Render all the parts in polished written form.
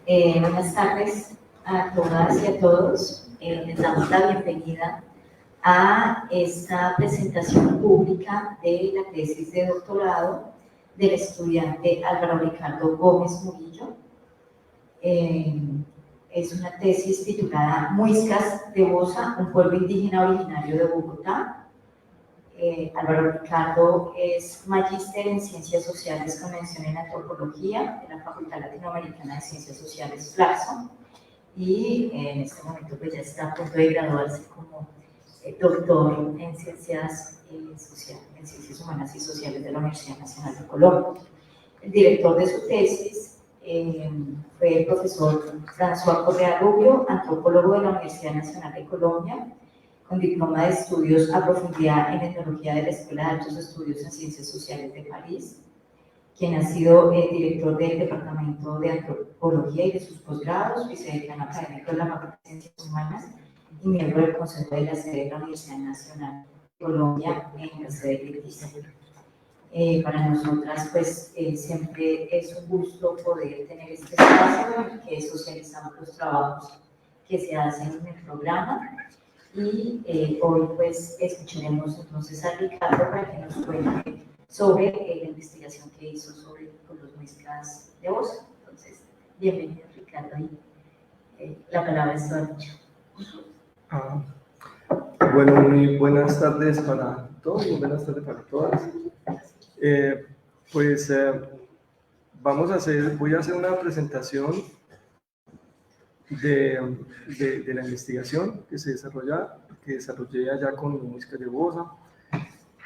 Buenas tardes a todas y a todos. Les damos la bienvenida a esta presentación pública de la tesis de doctorado del estudiante Álvaro Ricardo Gómez Murillo. Es una tesis titulada Muiscas de Bosa, un pueblo indígena originario de Bogotá. Álvaro Ricardo es magíster en Ciencias Sociales con mención en Antropología de la Facultad Latinoamericana de Ciencias Sociales Flaxo y en este momento pues ya está a punto de graduarse como doctor en Ciencias Sociales, en Ciencias Humanas y Sociales de la Universidad Nacional de Colombia. El director de su tesis fue el profesor François Correa Rubio, antropólogo de la Universidad Nacional de Colombia, con diploma de estudios a profundidad en etnología de la Escuela de Altos Estudios en Ciencias Sociales de París, quien ha sido director del Departamento de Antropología y de sus posgrados, vicedecano académico de la Facultad de Ciencias Humanas y miembro del Consejo de la Sede de la Universidad Nacional de Colombia en la sede de Leticia. Para nosotras, pues, siempre es un gusto poder tener este espacio en el que socializamos los trabajos que se hacen en el programa. Y hoy pues escucharemos entonces a Ricardo para que nos cuente sobre la investigación que hizo sobre los muiscas de Bosa. Entonces, bienvenido Ricardo, y la palabra es toda tuya. Bueno, muy buenas tardes para todos y buenas tardes para todas. Voy a hacer una presentación de la investigación que desarrollé allá con los muiscas de Bosa.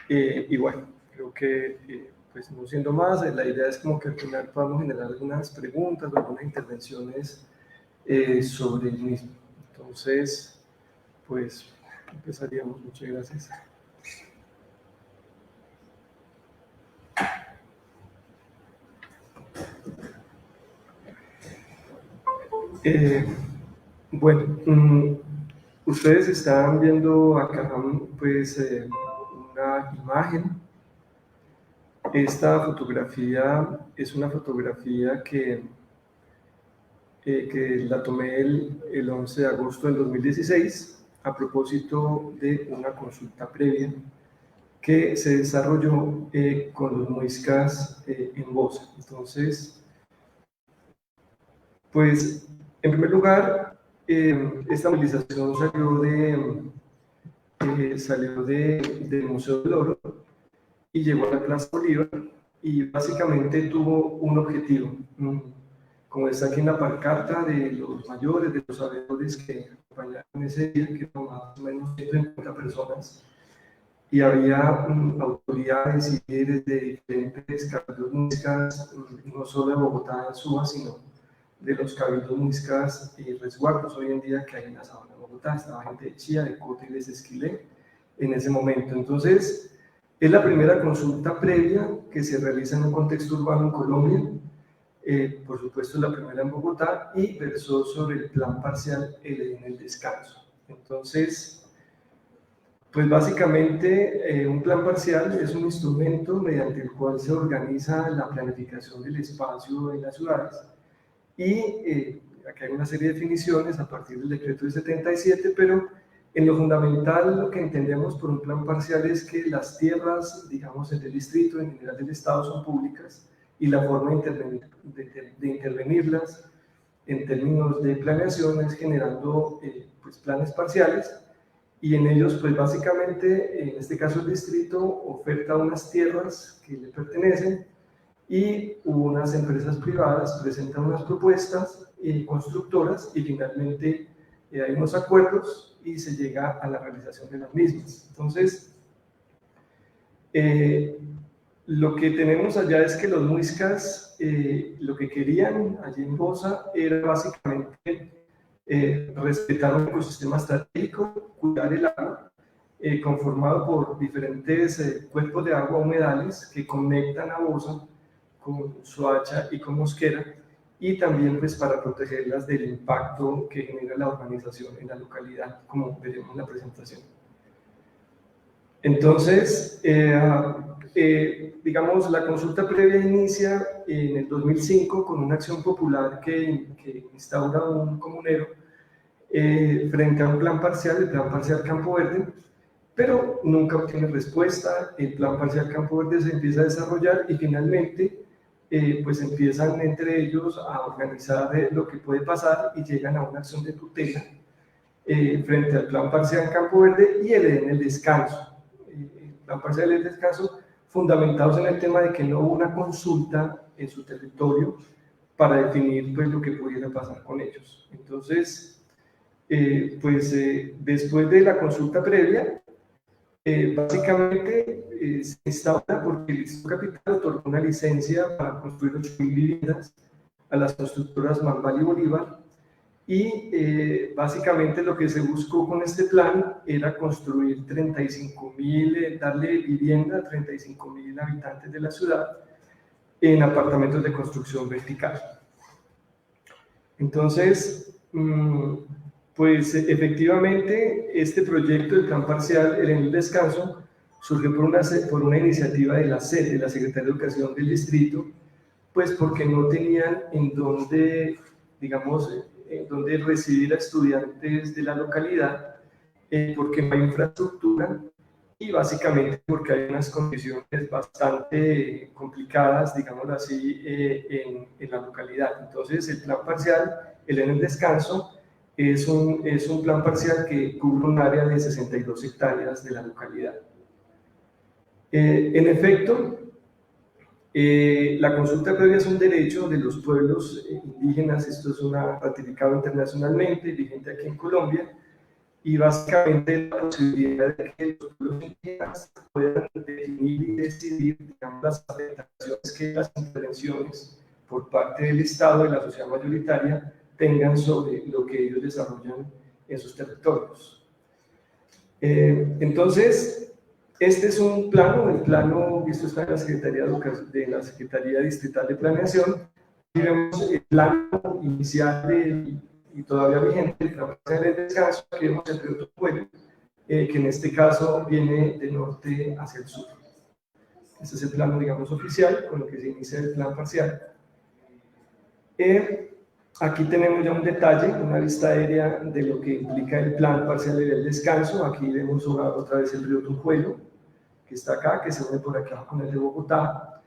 Y bueno, creo que, pues no siendo más, la idea es como que al final podamos generar algunas preguntas o algunas intervenciones sobre el mismo. Entonces, pues empezaríamos. Muchas gracias. Bueno, ustedes están viendo acá pues una imagen. Esta fotografía es una fotografía que la tomé el 11 de agosto del 2016 a propósito de una consulta previa que se desarrolló con los muiscas en Bosa. Entonces, pues, en primer lugar, esta movilización salió del Museo del Oro y llegó a la Plaza Bolívar y básicamente tuvo un objetivo. Como está aquí en la pancarta de los mayores, de los sabedores que acompañaron ese día, que eran más o menos 150 personas, y había autoridades y líderes de diferentes cabildos muiscas, no solo de Bogotá, en Suba, sino de los cabildos muiscas y resguardos hoy en día que hay en la sabana de Bogotá. Estaba gente de Chía, de Cota y de Esquilé en ese momento. Entonces, es la primera consulta previa que se realiza en un contexto urbano en Colombia. Por supuesto, la primera en Bogotá, y versó sobre el plan parcial en el descanso. Entonces, pues básicamente un plan parcial es un instrumento mediante el cual se organiza la planificación del espacio en las ciudades. Y aquí hay una serie de definiciones a partir del decreto del 77, pero en lo fundamental lo que entendemos por un plan parcial es que las tierras, digamos, del distrito, en general del Estado, son públicas, y la forma de intervenirlas en términos de planeación es generando pues, planes parciales, y en ellos, pues básicamente, en este caso el distrito oferta unas tierras que le pertenecen, y unas empresas privadas presentan unas propuestas constructoras, y finalmente hay unos acuerdos y se llega a la realización de las mismas. Entonces, lo que tenemos allá es que los muiscas lo que querían allí en Bosa era básicamente respetar un ecosistema estratégico, cuidar el agua, conformado por diferentes cuerpos de agua humedales que conectan a Bosa con Soacha y con Mosquera, y también pues para protegerlas del impacto que genera la urbanización en la localidad, como veremos en la presentación. Entonces, digamos, la consulta previa inicia en el 2005 con una acción popular que instaura un comunero frente a un plan parcial, el plan parcial Campo Verde, pero nunca obtiene respuesta. El plan parcial Campo Verde se empieza a desarrollar y finalmente pues empiezan entre ellos a organizar lo que puede pasar y llegan a una acción de tutela frente al plan parcial Campo Verde y el descanso. El plan parcial y el descanso fundamentados en el tema de que no hubo una consulta en su territorio para definir pues, lo que pudiera pasar con ellos. Entonces, después de la consulta previa, básicamente se instaura porque el Distrito Capital otorgó una licencia para construir 8.000 viviendas a las constructoras Manval y Bolívar, y básicamente lo que se buscó con este plan era construir 35.000, darle vivienda a 35.000 habitantes de la ciudad en apartamentos de construcción vertical. Entonces, pues efectivamente este proyecto del plan parcial en el descanso surgió por una iniciativa de la SED, de la Secretaría de Educación del distrito, pues porque no tenían en dónde, digamos, en donde recibir a estudiantes de la localidad, porque no hay infraestructura y básicamente porque hay unas condiciones bastante complicadas, digámoslo así, en la localidad. Entonces el plan parcial, el en el descanso, es un plan parcial que cubre un área de 62 hectáreas de la localidad. En efecto, la consulta previa es un derecho de los pueblos indígenas. Esto es ratificado internacionalmente, vigente aquí en Colombia, y básicamente la posibilidad de que los pueblos indígenas puedan definir y decidir, digamos, las afectaciones que las intervenciones por parte del Estado, de la sociedad mayoritaria, tengan sobre lo que ellos desarrollan en sus territorios. Entonces, este es un plano, el plano, esto está en la Secretaría Distrital de Planeación, y vemos el plano inicial y todavía vigente, el plan de descanso, que vemos el río Tupuelo, que en este caso viene de norte hacia el sur. Este es el plano, digamos, oficial, con lo que se inicia el plan parcial. Aquí tenemos ya un detalle, una vista aérea de lo que implica el plan parcial y el descanso. Aquí vemos otra vez el río Tupuelo, que está acá, que se une por acá con el de Bogotá.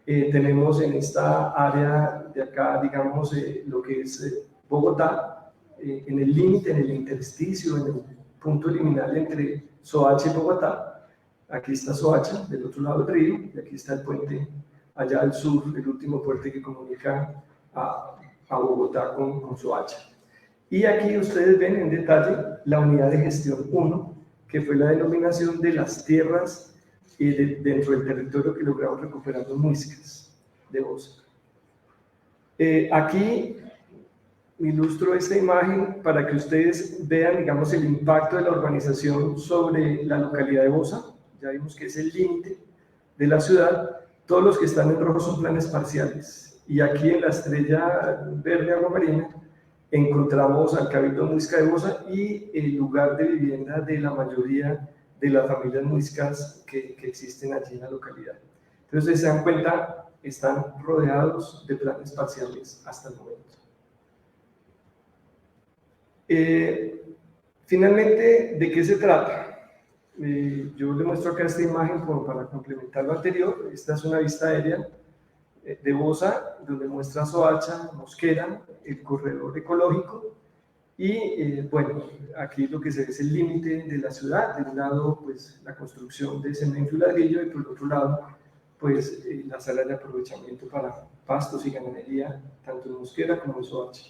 Tenemos en esta área de acá, digamos, lo que es Bogotá, en el límite, en el intersticio, en el punto liminal entre Soacha y Bogotá. Aquí está Soacha, del otro lado del río, y aquí está el puente allá al sur, el último puente que comunica a Bogotá con Soacha. Y aquí ustedes ven en detalle la unidad de gestión 1, que fue la denominación de las tierras dentro del territorio que logramos recuperar los muiscas de Bosa. Aquí ilustro esta imagen para que ustedes vean, digamos, el impacto de la urbanización sobre la localidad de Bosa. Ya vimos que es el límite de la ciudad. Todos los que están en rojo son planes parciales. Y aquí en la estrella verde aguamarina encontramos al Cabildo Muisca de Bosa y el lugar de vivienda de la mayoría de las familias muiscas que existen allí en la localidad. Entonces, se dan cuenta, están rodeados de planes parciales hasta el momento. Finalmente, ¿de qué se trata? Yo les muestro acá esta imagen para complementar lo anterior. Esta es una vista aérea de Bosa, donde muestra Soacha, Mosquera, el corredor ecológico, y bueno, aquí lo que se ve es el límite de la ciudad. De un lado, pues la construcción de cemento y ladrillo, y por el otro lado, pues las áreas de aprovechamiento para pastos y ganadería, tanto en Mosquera como en Soacha.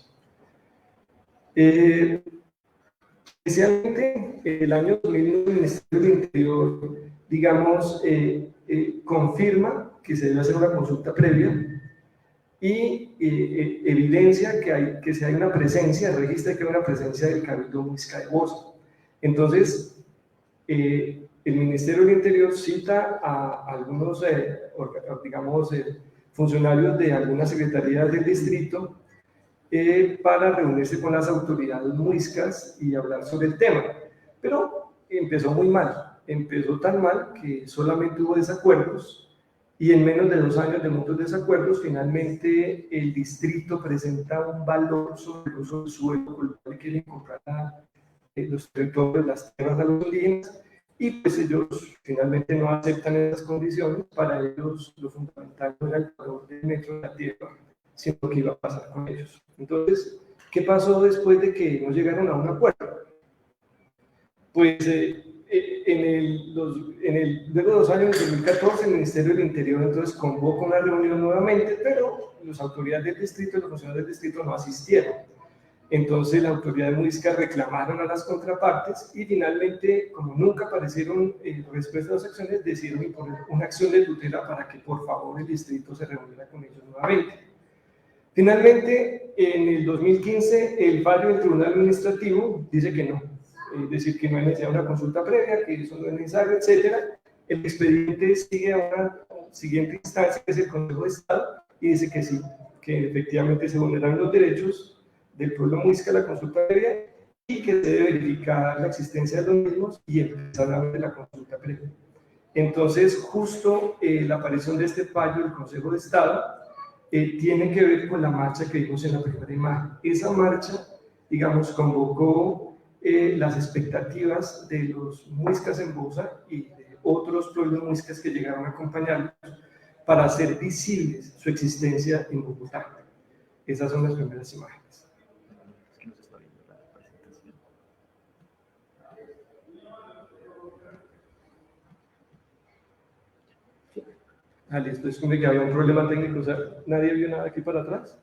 Especialmente el año 2001, el Ministerio del Interior, digamos, confirma que se debe hacer una consulta previa y evidencia que hay una presencia, registra que hay una presencia del Cabildo Muisca de Bosa. Entonces, el Ministerio del Interior cita a algunos, digamos, funcionarios de algunas secretarías del distrito para reunirse con las autoridades muiscas y hablar sobre el tema. Pero empezó muy mal, empezó tan mal que solamente hubo desacuerdos y en menos de 2 años de mutuos desacuerdos, finalmente el distrito presenta un valor sobre el uso del suelo con el cual quieren comprar los territorios, las tierras a los indígenas, y pues ellos finalmente no aceptan esas condiciones. Para ellos lo fundamental no era el valor del metro de la tierra, sino lo que iba a pasar con ellos. Entonces, ¿qué pasó después de que no llegaron a un acuerdo? Pues luego de 2 años, en 2014, el Ministerio del Interior entonces convoca una reunión nuevamente, pero las autoridades del distrito y los funcionarios del distrito no asistieron. Entonces la autoridad de Muisca reclamaron a las contrapartes y finalmente, como nunca aparecieron respuestas a las acciones, decidieron imponer una acción de tutela para que por favor el distrito se reuniera con ellos nuevamente. Finalmente, en el 2015, el fallo del Tribunal Administrativo dice que no, es decir, que no hay necesidad de una consulta previa, que eso no es necesario, etc. El expediente sigue a una siguiente instancia, que es el Consejo de Estado, y dice que sí, que efectivamente se vulneran los derechos del pueblo muisca a la consulta previa y que se debe verificar la existencia de los mismos y empezar a hablar de la consulta previa. Entonces, justo la aparición de este fallo del Consejo de Estado tiene que ver con la marcha que vimos en la primera imagen. Esa marcha, digamos, convocó las expectativas de los muiscas en Bosa y de otros pueblos muiscas que llegaron a acompañarlos para hacer visibles su existencia en Bogotá. Esas son las primeras imágenes. Es que no se está viendo la presentación. Listo, es como que había un problema técnico, o sea, ¿nadie vio nada aquí para atrás?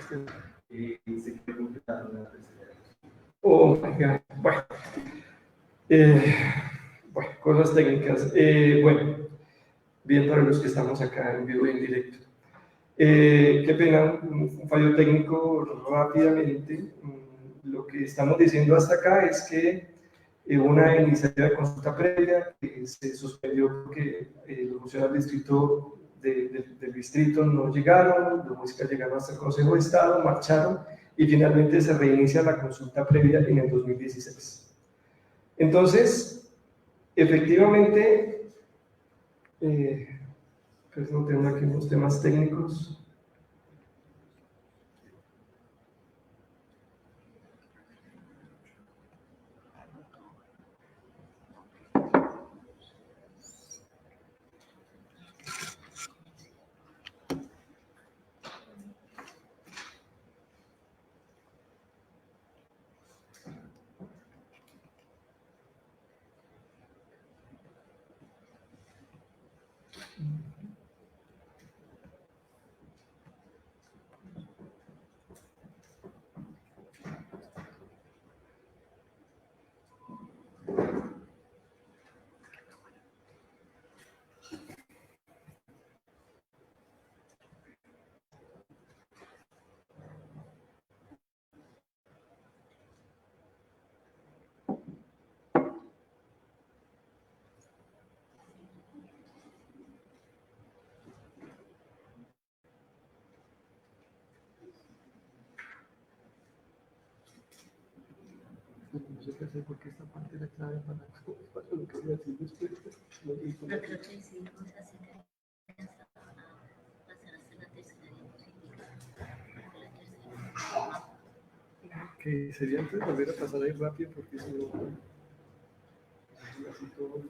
Se quiere completar una presentación. Oh my God. Bueno, cosas técnicas. Bueno, bien para los que estamos acá en vivo y en directo. Qué pena, un fallo técnico rápidamente. Lo que estamos diciendo hasta acá es que una iniciativa de consulta previa que se suspendió porque los funcionarios del distrito no llegaron, los municipales llegaron hasta el Consejo de Estado, marcharon y finalmente se reinicia la consulta previa en el 2016. Entonces, efectivamente, pues no tengo aquí unos temas técnicos. No sé qué hacer porque esta parte es la clave para lo que voy a decir después. No creo que sí, o sea, sí que pasar hasta la tercera diapositiva. Porque la tercera. Que sería antes volver a pasar ahí rápido porque si no, así todo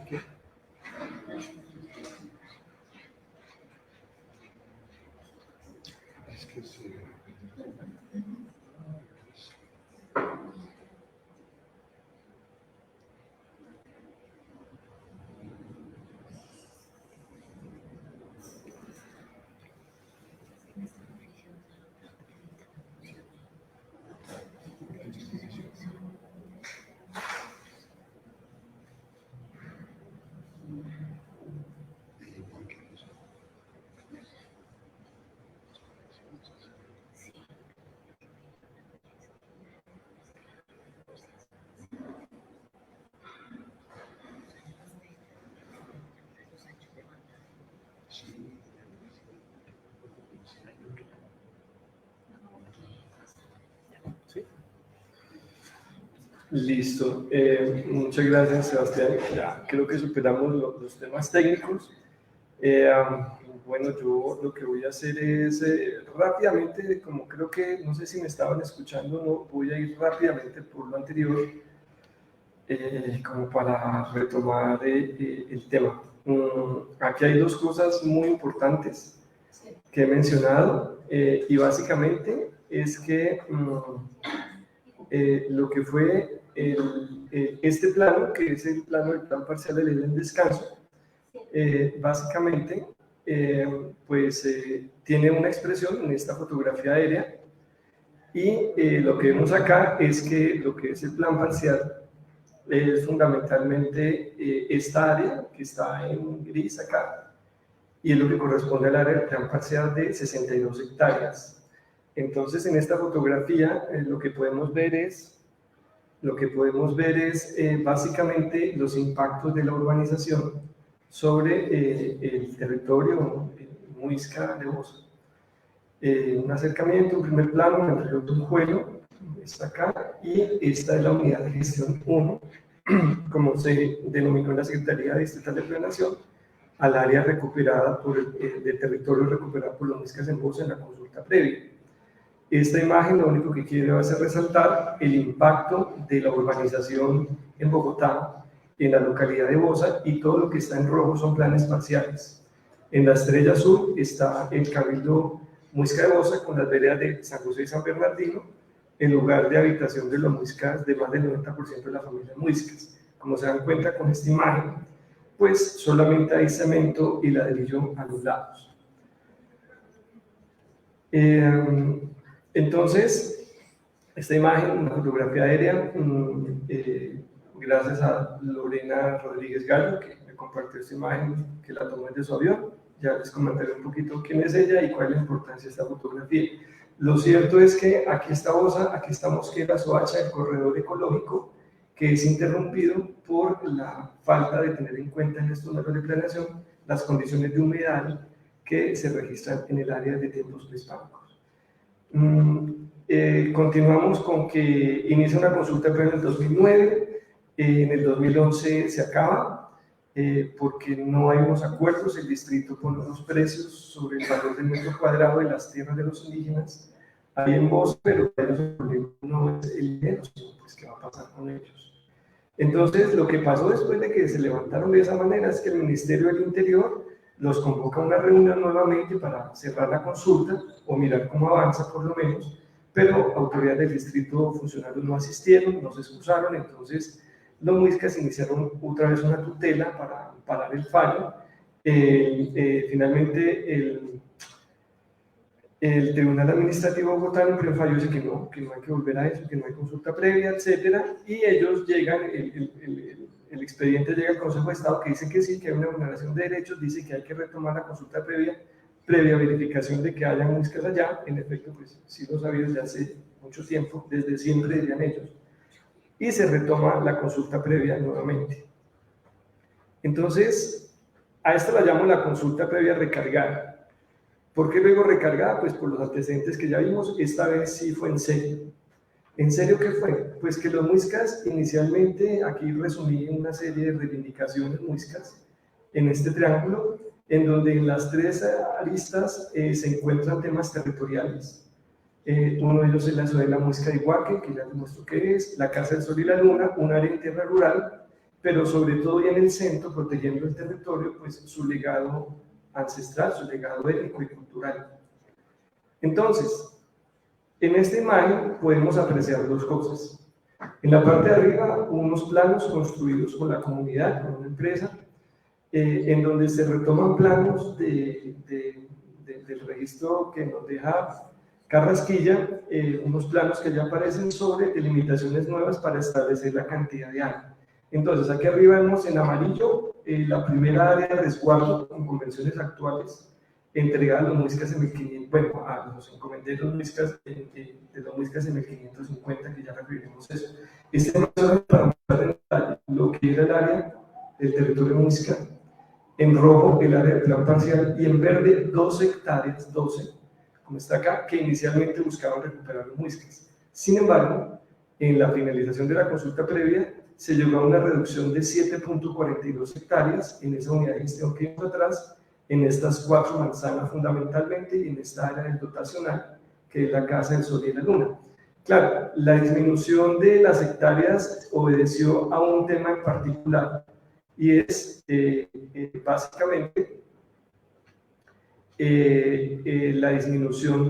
okay. Es que sí. Listo. Muchas gracias, Sebastián. Ya creo que superamos los temas técnicos. Bueno, yo lo que voy a hacer es rápidamente, como creo que, no sé si me estaban escuchando, no, voy a ir rápidamente por lo anterior, como para retomar el tema. Aquí hay dos cosas muy importantes que he mencionado, y básicamente es que lo que fue este plano, que es el plano del plan parcial de ley del descanso, básicamente tiene una expresión en esta fotografía aérea, y lo que vemos acá es que lo que es el plan parcial es fundamentalmente esta área que está en gris acá, y es lo que corresponde al área del plan parcial de 62 hectáreas. Entonces, en esta fotografía lo que podemos ver es básicamente los impactos de la urbanización sobre el territorio Muisca de Bosa. Un acercamiento, un primer plano, el reloj de un juego, está acá, y esta es la unidad de gestión 1, como se denominó en la Secretaría Distrital de Planeación, al área recuperada de territorio recuperado por los Muiscas en Bosa en la consulta previa. Esta imagen lo único que quiere hacer resaltar el impacto de la urbanización en Bogotá, en la localidad de Bosa, y todo lo que está en rojo son planes parciales. En la estrella azul está el Cabildo Muisca de Bosa con las veredas de San José y San Bernardino, el lugar de habitación de los muiscas, de más del 90% de las familias muiscas. Como se dan cuenta con esta imagen, pues solamente hay cemento y ladrillo a los lados. Entonces, esta imagen, una fotografía aérea, gracias a Lorena Rodríguez Gallo, que me compartió esta imagen, que la tomó desde su avión. Ya les comentaré un poquito quién es ella y cuál es la importancia de esta fotografía. Lo cierto es que aquí está Bosa, aquí está Mosquera, Soacha, el corredor ecológico, que es interrumpido por la falta de tener en cuenta en estos modelos de planeación las condiciones de humedad que se registran en el área de tiempos prehispánicos. Continuamos con que inicia una consulta previa en el 2009, en el 2011 se acaba, porque no hay unos acuerdos. El distrito pone unos precios sobre el valor del metro cuadrado de las tierras de los indígenas ahí en Bosa, pero el problema no es el dinero, sino pues qué va a pasar con ellos. Entonces, lo que pasó después de que se levantaron de esa manera es que el Ministerio del Interior los convoca a una reunión nuevamente para cerrar la consulta o mirar cómo avanza por lo menos, pero autoridades del distrito, funcionarios no asistieron, no se excusaron. Entonces los muiscas iniciaron otra vez una tutela para parar el fallo. Finalmente el Tribunal Administrativo Bogotano falló, dice que no hay que volver a eso, que no hay consulta previa, etcétera, y ellos llegan, el expediente llega al Consejo de Estado, que dice que sí, que hay una vulneración de derechos, dice que hay que retomar la consulta previa verificación de que hayan muiscas allá. En efecto, pues sí lo sabía desde hace mucho tiempo, desde siempre dirían ellos, y se retoma la consulta previa nuevamente. Entonces, a esta la llamo la consulta previa recargada. ¿Por qué luego recargada? Pues por los antecedentes que ya vimos. Esta vez sí fue en serio. ¿En serio qué fue? Pues que los muiscas inicialmente, aquí resumí una serie de reivindicaciones muiscas en este triángulo, en donde en las tres aristas se encuentran temas territoriales. Uno de ellos es la ciudad de la Muisca de Iguaque, que ya les muestro qué es, la Casa del Sol y la Luna, un área en tierra rural, pero sobre todo y en el centro, protegiendo el territorio, pues su legado ancestral, su legado étnico y cultural. Entonces, en esta imagen podemos apreciar dos cosas. En la parte de arriba, unos planos construidos con la comunidad, con una empresa, en donde se retoman planos del registro que nos deja Carrasquilla, unos planos que ya aparecen sobre delimitaciones nuevas para establecer la cantidad de agua. Entonces, aquí arriba vemos en amarillo la primera área de resguardo con convenciones actuales entregada a los muiscas en 1500, bueno, a los encomenderos muiscas, de los muiscas en 1550, que ya referimos eso. Este muestra para mostrar en detalle lo que era el área del territorio muisca, en rojo el área del plan parcial, y en verde 12 hectáreas, 12, como está acá, que inicialmente buscaban recuperar los muiscas. Sin embargo, en la finalización de la consulta previa, se llegó a una reducción de 7.42 hectáreas en esa unidad de gestión que vimos atrás, en estas 4 manzanas fundamentalmente y en esta área del dotacional, que es la Casa del Sol y la Luna. Claro, la disminución de las hectáreas obedeció a un tema en particular, y es básicamente la disminución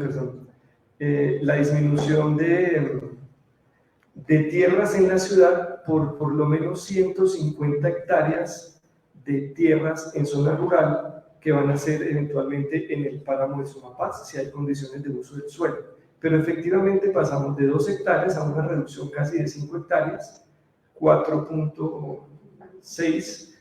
de tierras en la ciudad por lo menos 150 hectáreas de tierras en zona rural que van a ser eventualmente en el páramo de Sumapaz, si hay condiciones de uso del suelo. Pero efectivamente pasamos de 2 hectáreas a una reducción casi de 5 hectáreas, 4.6,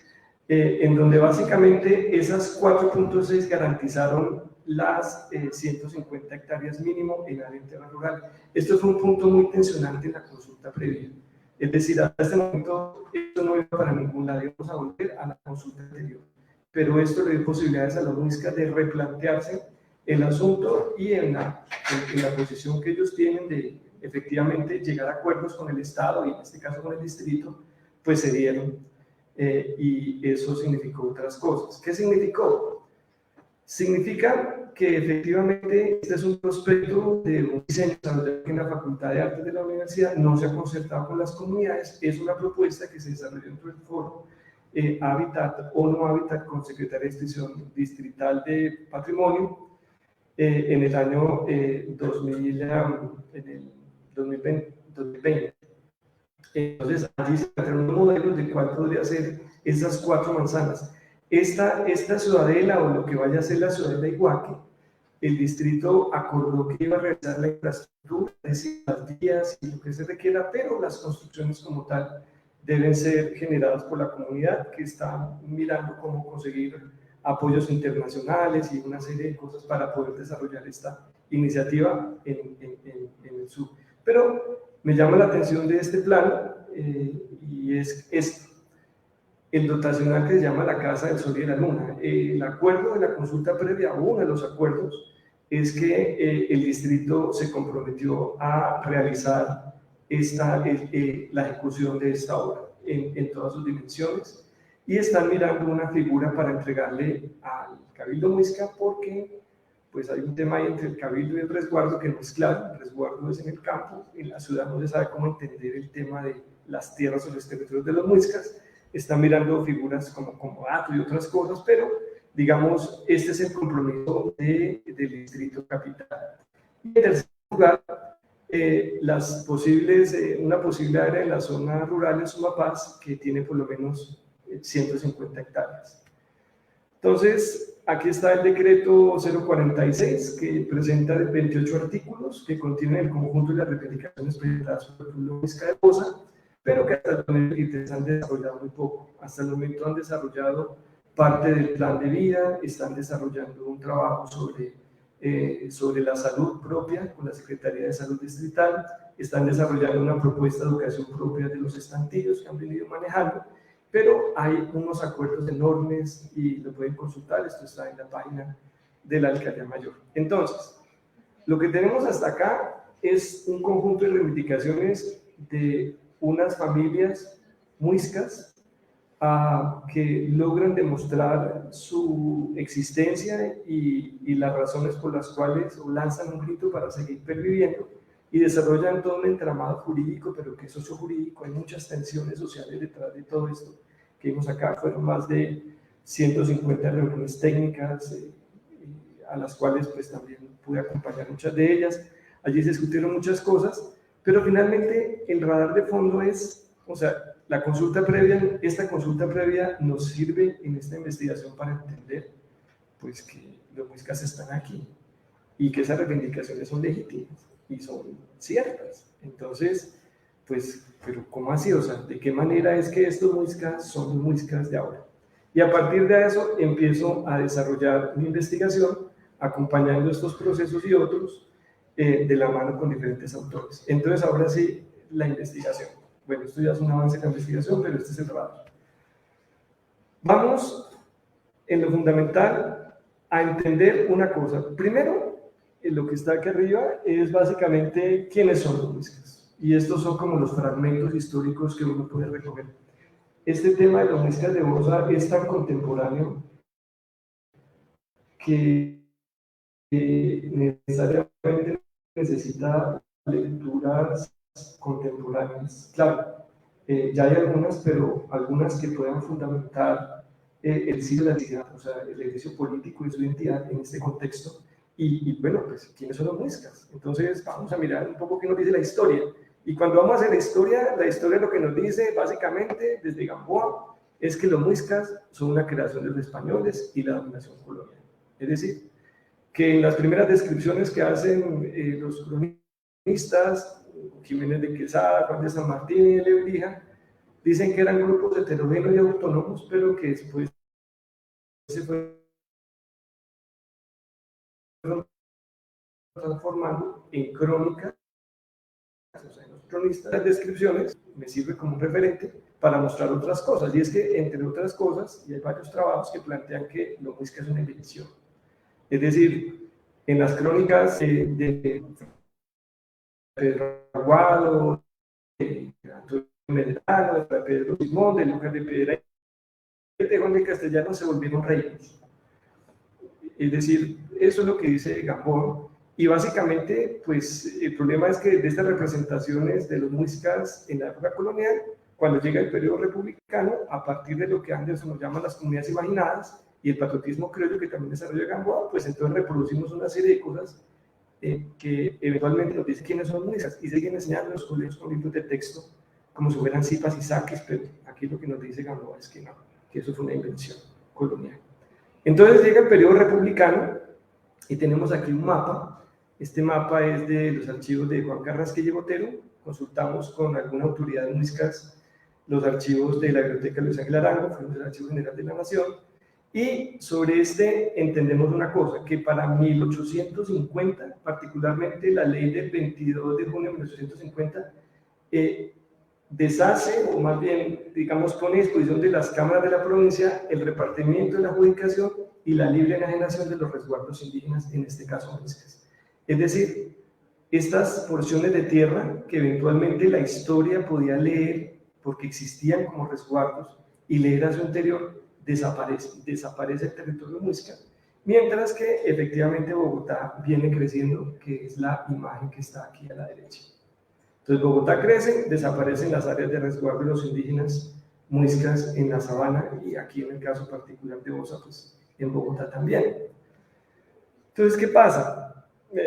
en donde básicamente esas 4.6 garantizaron las 150 hectáreas mínimo en área interna rural. Esto fue un punto muy tensionante en la consulta previa. Es decir, hasta este momento esto no iba para ningún lado, íbamos a volver a la consulta anterior. Pero esto le dio posibilidades a la MUISCA de replantearse el asunto y en la posición que ellos tienen de efectivamente llegar a acuerdos con el Estado y en este caso con el distrito, pues se dieron. Y eso significó otras cosas. ¿Qué significó? Significa que efectivamente este es un prospecto de un diseño desarrollado en la Facultad de Artes de la Universidad, no se ha concertado con las comunidades, es una propuesta que se desarrolló dentro del foro Hábitat o no Hábitat con Secretaría de Extensión Distrital de Patrimonio en el año 2020. Entonces, allí se plantearon unos modelos de cuál podría ser esas 4 manzanas. Esta ciudadela o lo que vaya a ser la ciudadela Iguaque, el distrito acordó que iba a realizar la infraestructura, es decir, las vías y lo que se requiera, pero las construcciones como tal deben ser generadas por la comunidad que está mirando cómo conseguir apoyos internacionales y una serie de cosas para poder desarrollar esta iniciativa en el sur. Pero me llama la atención de este plan y es esto, el dotacional que se llama la Casa del Sol y la Luna. El acuerdo de la consulta previa, uno de los acuerdos, es que el distrito se comprometió a realizar la ejecución de esta obra en todas sus dimensiones y están mirando una figura para entregarle al Cabildo Muisca porque pues hay un tema ahí entre el Cabildo y el resguardo que no es claro. El resguardo es en el campo, en la ciudad no se sabe cómo entender el tema de las tierras o los territorios de los muiscas, están mirando figuras como comodato y otras cosas, pero digamos, este es el compromiso del distrito capital. Y en tercer lugar, una posible área en la zona rural de Sumapaz que tiene por lo menos 150 hectáreas. Entonces, aquí está el decreto 046 que presenta 28 artículos que contienen el conjunto de las reivindicaciones presentadas por el pueblo Muisca de Bosa, pero que hasta el momento se han desarrollado muy poco. Hasta el momento han desarrollado parte del plan de vida, están desarrollando un trabajo sobre la salud propia con la Secretaría de Salud Distrital, están desarrollando una propuesta de educación propia de los estantillos que han venido manejando, pero hay unos acuerdos enormes y lo pueden consultar, esto está en la página de la Alcaldía Mayor. Entonces, lo que tenemos hasta acá es un conjunto de reivindicaciones de unas familias muiscas que logran demostrar su existencia y las razones por las cuales lanzan un grito para seguir perviviendo y desarrollan todo un entramado jurídico, pero que es sociojurídico, hay muchas tensiones sociales detrás de todo esto que vimos acá. Fueron más de 150 reuniones técnicas a las cuales pues también pude acompañar muchas de ellas. Allí se discutieron muchas cosas, pero finalmente el radar de fondo es, o sea, esta consulta previa nos sirve en esta investigación para entender pues que los muiscas están aquí y que esas reivindicaciones son legítimas y son ciertas. Entonces, pues, pero ¿cómo así? O sea, ¿de qué manera es que estos muiscas son los muiscas de ahora? Y a partir de eso empiezo a desarrollar mi investigación acompañando estos procesos y otros de la mano con diferentes autores. Entonces, ahora sí, la investigación. Bueno, esto ya es un avance en la investigación, pero este es el radar. Vamos, en lo fundamental, a entender una cosa. Primero, lo que está aquí arriba es básicamente quiénes son los muiscas. Y estos son como los fragmentos históricos que uno puede recoger. Este tema de los muiscas de Bosa es tan contemporáneo que necesariamente necesita lecturas contemporáneas. Claro, ya hay algunas, pero algunas que puedan fundamentar el siglo de la identidad, o sea, el ejercicio político y su identidad en este contexto. Y bueno, pues, ¿quiénes son los muiscas? Entonces, vamos a mirar un poco qué nos dice la historia. Y cuando vamos a hacer la historia lo que nos dice, básicamente, desde Gamboa, es que los muiscas son una creación de los españoles y la dominación colonial. Es decir, que en las primeras descripciones que hacen los cronistas, Jiménez de Quesada, Juan de San Martín y de Lebrija, dicen que eran grupos heterogéneos y autónomos, pero que después se fueron transformando en crónicas, o sea, en los cronistas, las descripciones me sirve como un referente para mostrar otras cosas, y es que, entre otras cosas, y hay varios trabajos que plantean que los muiscas es una invención. Es decir, en las crónicas de Pedro Aguado, de Antonio Medrano, de Pedro Simón, de Lucas de Pedra y de Juan de Castellano se volvieron reinos. Es decir, eso es lo que dice Gamboa. Y básicamente, pues el problema es que de estas representaciones de los muiscas en la época colonial, cuando llega el periodo republicano, a partir de lo que Anderson nos llama las comunidades imaginadas y el patriotismo criollo que también desarrolla Gamboa, pues entonces reproducimos una serie de cosas que eventualmente nos dicen quiénes son muiscas y siguen enseñando en los colegios con libros de texto como si fueran cipas y saques, pero aquí lo que nos dice Gamboa es que no, que eso fue una invención colonial. Entonces llega el periodo republicano y tenemos aquí un mapa. Este mapa es de los archivos de Juan Carrasquilla y Botero. Consultamos con alguna autoridad de muiscas los archivos de la Biblioteca Luis Ángel Arango, fuimos el Archivo General de la Nación, y sobre este entendemos una cosa, que para 1850, particularmente la ley del 22 de junio de 1850, deshace, o más bien, digamos, pone a disposición de las cámaras de la provincia el repartimiento de la adjudicación y la libre enajenación de los resguardos indígenas, en este caso muiscas. Es decir, estas porciones de tierra que eventualmente la historia podía leer porque existían como resguardos y leer a su interior, desaparece el territorio muisca, mientras que efectivamente Bogotá viene creciendo, que es la imagen que está aquí a la derecha. Entonces Bogotá crece, desaparecen las áreas de resguardo de los indígenas muiscas en la sabana, y aquí en el caso particular de Bosa, pues en Bogotá también. Entonces, ¿qué pasa?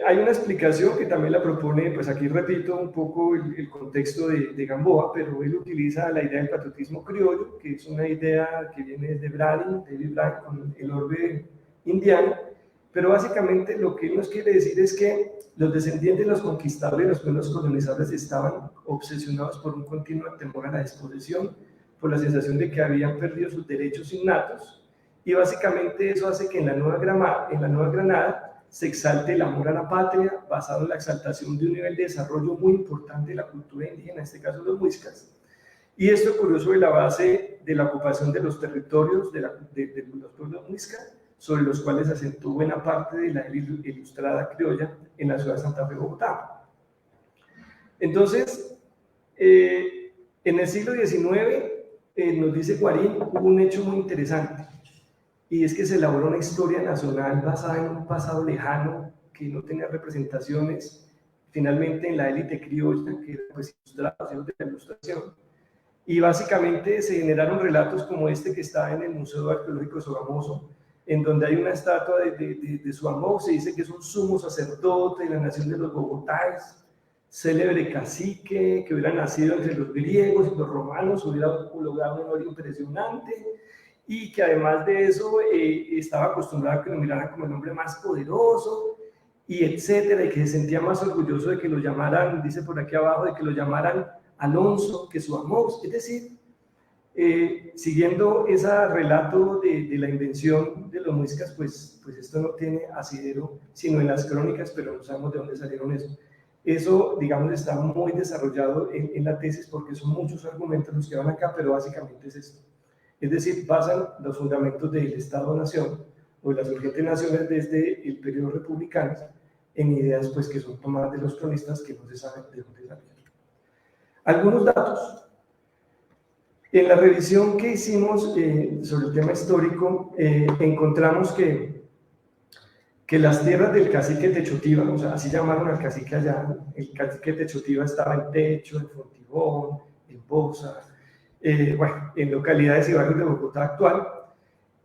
Hay una explicación que también la propone, pues aquí repito un poco el contexto de Gamboa, pero él utiliza la idea del patriotismo criollo, que es una idea que viene desde David Brading, con el orbe indiano, pero básicamente lo que él nos quiere decir es que los descendientes de los conquistadores, los primeros colonizadores, estaban obsesionados por un continuo temor a la desposesión, por la sensación de que habían perdido sus derechos innatos, y básicamente eso hace que en la Nueva Granada se exalte el amor a la patria, basado en la exaltación de un nivel de desarrollo muy importante de la cultura indígena, en este caso los muiscas. Y esto ocurrió sobre la base de la ocupación de los territorios de los pueblos muiscas, sobre los cuales asentó buena parte de la ilustrada criolla en la ciudad de Santa Fe, Bogotá. Entonces, en el siglo XIX, nos dice Guarín, hubo un hecho muy interesante, y es que se elaboró una historia nacional basada en un pasado lejano que no tenía representaciones, finalmente en la élite criolla, que eran pues ilustrados de la ilustración, y básicamente se generaron relatos como este que está en el Museo Arqueológico de Sogamoso, en donde hay una estatua de Sogamoso, se dice que es un sumo sacerdote de la nación de los bogotáes, célebre cacique que hubiera nacido entre los griegos y los romanos, hubiera logrado un honor impresionante, y que además de eso estaba acostumbrado a que lo miraran como el hombre más poderoso, y etcétera, y que se sentía más orgulloso de que lo llamaran, dice por aquí abajo, de que lo llamaran Alonso que Sogamoso. Es decir, siguiendo ese relato de la invención de los muiscas, pues esto no tiene asidero sino en las crónicas, pero no sabemos de dónde salieron eso. Eso, digamos, está muy desarrollado en la tesis, porque son muchos argumentos los que van acá, pero básicamente es esto. Es decir, basan los fundamentos del Estado-Nación o de las urgentes naciones desde el periodo republicano en ideas pues, que son tomadas de los cronistas que no se saben de dónde salieron. Algunos datos. En la revisión que hicimos sobre el tema histórico, encontramos que las tierras del cacique Techotiba, o sea, así llamaron al cacique allá, el cacique Techotiba estaba en Techo, en Fontibón, en Bosa, bueno, en localidades y barrios de Bogotá actual,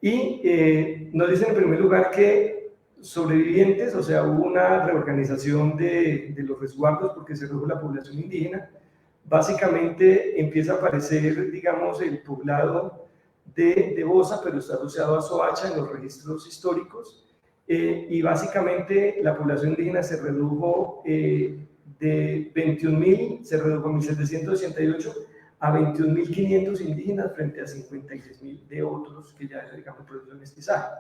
y nos dicen en primer lugar que sobrevivientes, o sea, hubo una reorganización de los resguardos porque se redujo la población indígena. Básicamente empieza a aparecer, digamos, el poblado de Bosa, pero está asociado a Soacha en los registros históricos, y básicamente la población indígena se redujo de 21.000, se redujo en 1788 a 21.500 indígenas frente a 56.000 de otros que ya, digamos, proceso de mestizaje.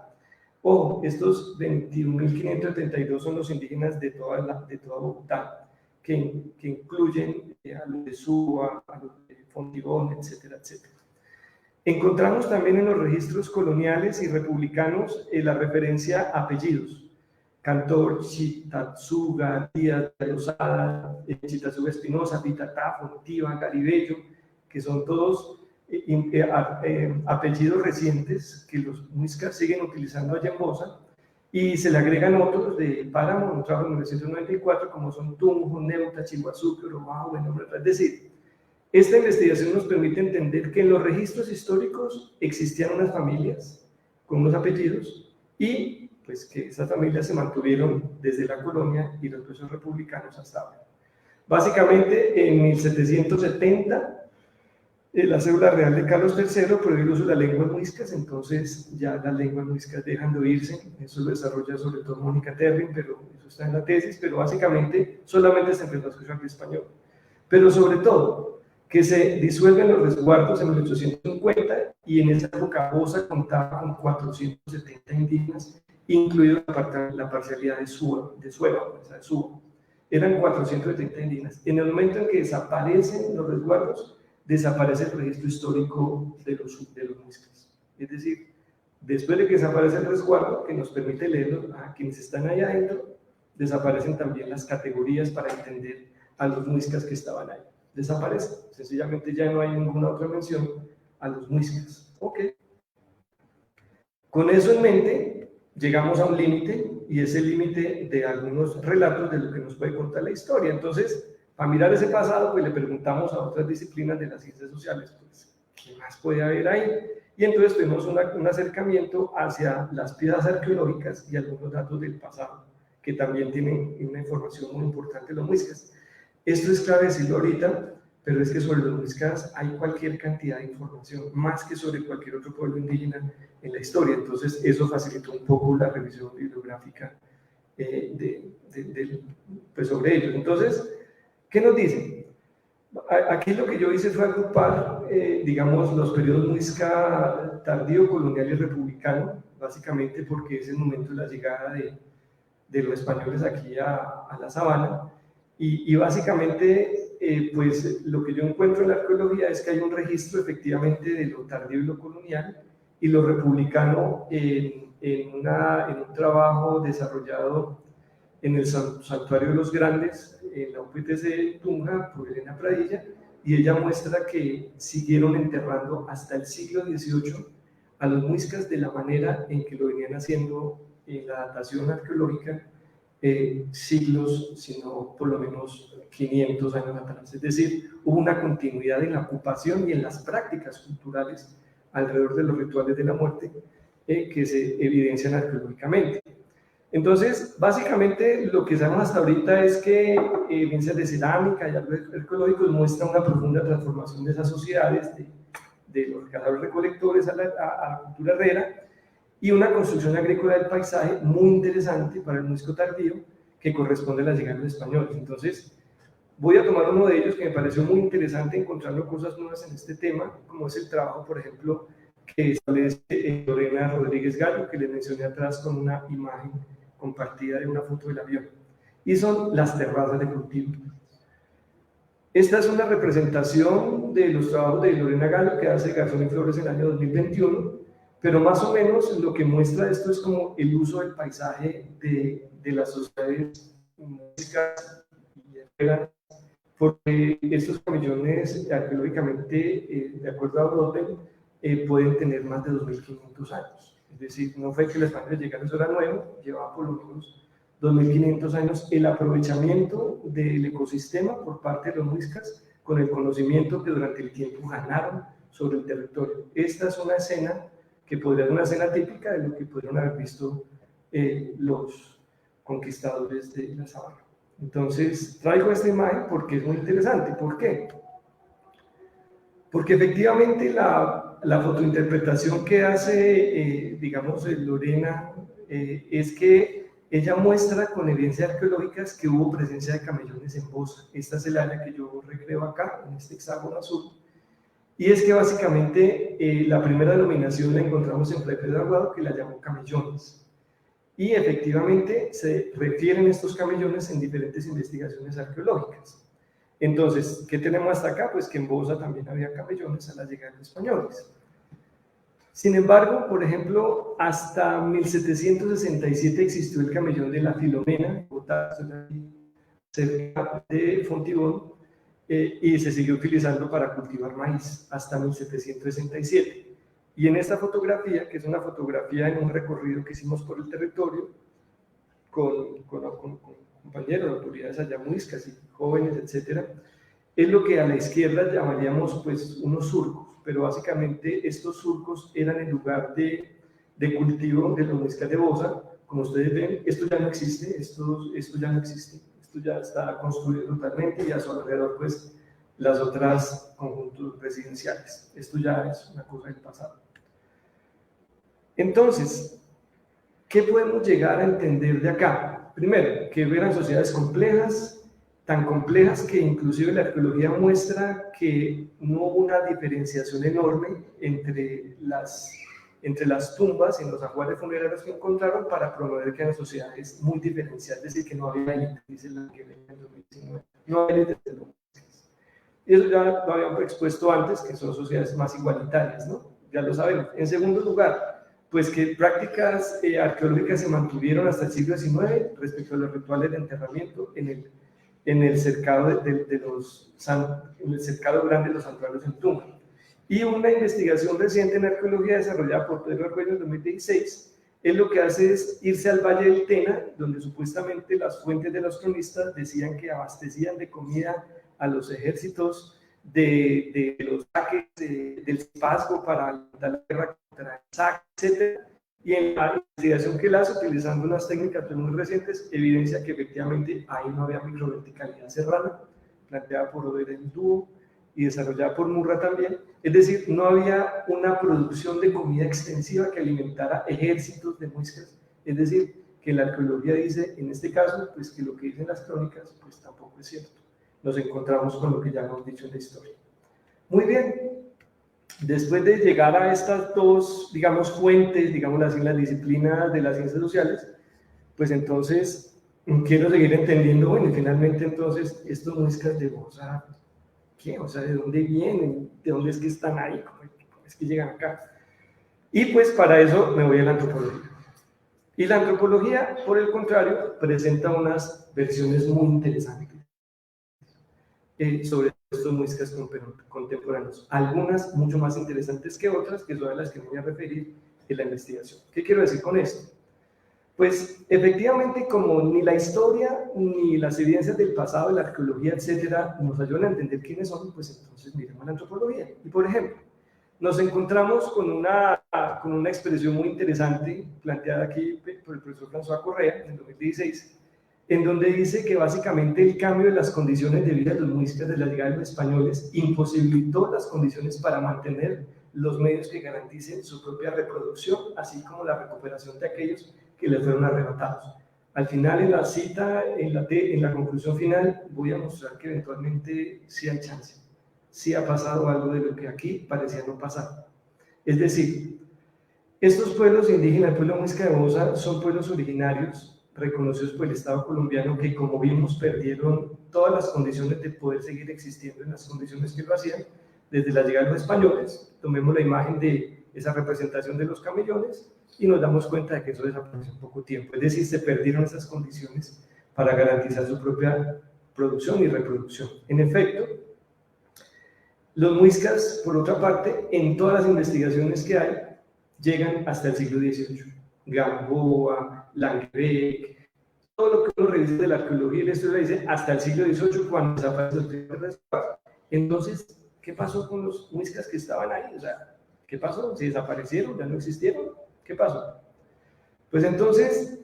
Ojo, estos 21.532 son los indígenas de toda Bogotá, que incluyen a los de Suba, a los de Fontibón, etcétera, etcétera. Encontramos también en los registros coloniales y republicanos la referencia a apellidos. Cantor, Chitatsuga, Díaz de Lozada, Chitatsuga Espinosa, Pitatá, Fontiva, Garibello, que son todos apellidos recientes que los muiscas siguen utilizando allá en Bosa, y se le agregan otros de Páramo, un trabajo en 1994, como son Tunjo, Neuta, Chihuazuque, Urobao, es decir, esta investigación nos permite entender que en los registros históricos existían unas familias con unos apellidos y pues que esas familias se mantuvieron desde la colonia y los procesos republicanos hasta ahora. Básicamente, en 1770, la cédula real de Carlos III prohibió el uso de las lenguas muiscas, entonces ya las lenguas muiscas dejan de oírse. Eso lo desarrolla sobre todo Mónica Terrin, pero eso está en la tesis, pero básicamente solamente se empezó a escuchar el español. Pero sobre todo, que se disuelven los resguardos en 1850, y en esa época Bosa contaba con 470 indígenas, incluido la parcialidad de Suba, o sea, de Suba. Eran 470 indígenas. En el momento en que desaparecen los resguardos, desaparece el registro histórico de los muiscas. Es decir, después de que desaparece el resguardo, que nos permite leerlo a quienes están allá adentro, desaparecen también las categorías para entender a los muiscas que estaban ahí. Desaparecen, sencillamente ya no hay ninguna otra mención a los muiscas. Ok. Con eso en mente, llegamos a un límite, y es el límite de algunos relatos de lo que nos puede contar la historia. Entonces, para mirar ese pasado, pues le preguntamos a otras disciplinas de las ciencias sociales, pues, ¿qué más puede haber ahí? Y entonces tuvimos un acercamiento hacia las piezas arqueológicas y algunos datos del pasado, que también tienen una información muy importante de los muiscas. Esto es clave decirlo ahorita, pero es que sobre los muiscas hay cualquier cantidad de información, más que sobre cualquier otro pueblo indígena en la historia. Entonces eso facilitó un poco la revisión bibliográfica pues sobre ellos. Entonces, ¿qué nos dicen? Aquí lo que yo hice fue agrupar, digamos, los periodos muisca tardío, colonial y republicano, básicamente porque es el momento de la llegada de los españoles aquí a la sabana, y básicamente, pues lo que yo encuentro en la arqueología es que hay un registro efectivamente de lo tardío y lo colonial, y lo republicano en un trabajo desarrollado en el Santuario de los Grandes, en la UPTC Tunja, por Elena Pradilla, y ella muestra que siguieron enterrando hasta el siglo XVIII a los muiscas de la manera en que lo venían haciendo en la datación arqueológica siglos, sino por lo menos 500 años atrás. Es decir, hubo una continuidad en la ocupación y en las prácticas culturales alrededor de los rituales de la muerte que se evidencian arqueológicamente. Entonces, básicamente lo que sabemos hasta ahorita es que evidencias de cerámica y arqueológicos muestran una profunda transformación de esas sociedades, de los cazadores recolectores a la cultura herrera, y una construcción agrícola del paisaje muy interesante para el muisco tardío que corresponde a la llegada de los españoles. Entonces, voy a tomar uno de ellos que me pareció muy interesante, encontrando cosas nuevas en este tema, como es el trabajo, por ejemplo, que establece Lorena Rodríguez Gallo, que les mencioné atrás con una imagen compartida de una foto del avión, y son las terrazas de cultivo. Esta es una representación de los trabajos de Lorena Gallo que hace Garzón y Flores en el año 2021, pero más o menos lo que muestra esto es como el uso del paisaje de las sociedades muiscas y herreras porque estos camellones arqueológicamente, de acuerdo a Brodel, pueden tener más de 2.500 años. Es decir, no fue que los españoles llegaron, eso era nuevo, llevaba por lo menos 2.500 años el aprovechamiento del ecosistema por parte de los muiscas con el conocimiento que durante el tiempo ganaron sobre el territorio. Esta es una escena que podría ser una escena típica de lo que pudieron haber visto los conquistadores de la sabana. Entonces, traigo esta imagen porque es muy interesante. ¿Por qué? Porque efectivamente la fotointerpretación que hace, digamos, Lorena, es que ella muestra con evidencias arqueológicas que hubo presencia de camellones en Bosa. Esta es el área que yo recreo acá, en este hexágono azul. Y es que básicamente la primera denominación la encontramos en Fray Pedro Aguado, que la llamó camellones. Y efectivamente se refieren estos camellones en diferentes investigaciones arqueológicas. Entonces, ¿qué tenemos hasta acá? Pues que en Bosa también había camellones a la llegada de los españoles. Sin embargo, por ejemplo, hasta 1767 existió el camellón de la Filomena, cerca de Fontibón, y se siguió utilizando para cultivar maíz hasta 1767. Y en esta fotografía, que es una fotografía en un recorrido que hicimos por el territorio, con compañeros, autoridades allá muiscas y jóvenes, etcétera, es lo que a la izquierda llamaríamos pues unos surcos, pero básicamente estos surcos eran el lugar de cultivo de los muiscas de Bosa. Como ustedes ven, esto ya no existe, esto ya no existe, esto ya está construido totalmente y a su alrededor pues las otras conjuntos residenciales. Esto ya es una cosa del pasado. Entonces, ¿qué podemos llegar a entender de acá? Primero, que eran sociedades complejas, tan complejas que inclusive la arqueología muestra que no hubo una diferenciación enorme entre las tumbas y los ajuares funerarios que encontraron para promover que eran sociedades muy diferenciadas, es decir, que no había élite, dice la que venía en 2019, no había élite de los muiscas. Y eso ya lo habíamos expuesto antes, que son sociedades más igualitarias, ¿no? Ya lo sabemos. En segundo lugar, pues que prácticas arqueológicas se mantuvieron hasta el siglo XIX respecto a los rituales de enterramiento en el cercado en el cercado grande de los santuarios en tumba. Y una investigación reciente en arqueología desarrollada por Pedro Argüello en 2016 es lo que hace es irse al Valle del Tena, donde supuestamente las fuentes de los cronistas decían que abastecían de comida a los ejércitos de los saques del Pasco para la guerra contra el saque, etc. Y en la investigación que él hace, utilizando unas técnicas muy recientes, evidencia que efectivamente ahí no había microverticalidad serrana, planteada por Oder en dúo y desarrollada por Murra también. Es decir, no había una producción de comida extensiva que alimentara ejércitos de muiscas. Es decir, que la arqueología dice, en este caso, pues que lo que dicen las crónicas, pues tampoco es cierto. Nos encontramos con lo que ya hemos dicho en la historia. Muy bien, después de llegar a estas dos, digamos, fuentes, digamos así, las disciplinas de las ciencias sociales, pues entonces quiero seguir entendiendo, bueno, y finalmente entonces, estos muiscas de Bosa, ¿qué? O sea, ¿de dónde vienen? ¿De dónde es que están ahí? ¿Cómo es que llegan acá? Y pues para eso me voy a la antropología. Y la antropología, por el contrario, presenta unas versiones muy interesantes sobre estos muiscas contemporáneos, algunas mucho más interesantes que otras, que son a las que me voy a referir en la investigación. ¿Qué quiero decir con esto? Pues efectivamente, como ni la historia ni las evidencias del pasado, la arqueología, etcétera, nos ayudan a entender quiénes son, pues entonces miremos la antropología. Y por ejemplo, nos encontramos con una expresión muy interesante planteada aquí por el profesor François Correa en 2016, en donde dice que básicamente el cambio de las condiciones de vida de los muiscas de la llegada de los españoles imposibilitó las condiciones para mantener los medios que garanticen su propia reproducción, así como la recuperación de aquellos que les fueron arrebatados. Al final, en la cita, en la conclusión final, voy a mostrar que eventualmente sí hay chance, sí ha pasado algo de lo que aquí parecía no pasar. Es decir, estos pueblos indígenas, el pueblo muisca de Bosa, son pueblos originarios reconocidos por el Estado colombiano que, como vimos, perdieron todas las condiciones de poder seguir existiendo en las condiciones que lo hacían desde la llegada de los españoles. Tomemos la imagen de esa representación de los camellones y nos damos cuenta de que eso desapareció en poco tiempo. Es decir, se perdieron esas condiciones para garantizar su propia producción y reproducción. En efecto, los muiscas, por otra parte, en todas las investigaciones que hay, llegan hasta el siglo XVIII. Gamboa, Langebeck, todo lo que uno revisa de la arqueología y la historia dice hasta el siglo XVIII, cuando desaparecen los primeros resguardos. Entonces, ¿qué pasó con los muiscas que estaban ahí? O sea, ¿qué pasó? ¿Se desaparecieron? ¿Ya no existieron? ¿Qué pasó? Pues entonces,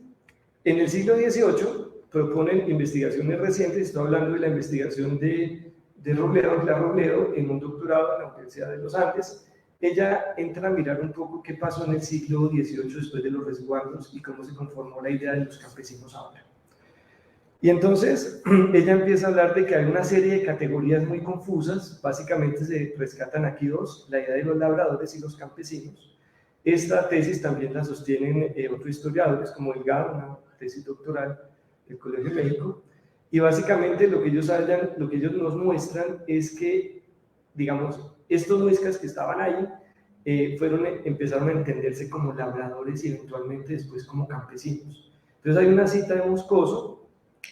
en el siglo XVIII proponen investigaciones recientes. Estoy hablando de la investigación de Robledo, Clara Robledo, en un doctorado en la Universidad de los Andes. Ella entra a mirar un poco qué pasó en el siglo XVIII después de los resguardos y cómo se conformó la idea de los campesinos ahora. Y entonces ella empieza a hablar de que hay una serie de categorías muy confusas. Básicamente se rescatan aquí dos: la idea de los labradores y los campesinos. Esta tesis también la sostienen otros historiadores como Delgado, una tesis doctoral del Colegio de México. Y básicamente lo que ellos nos muestran es que, digamos, estos muiscas que estaban ahí empezaron a entenderse como labradores y eventualmente después como campesinos. Entonces hay una cita de Moscoso,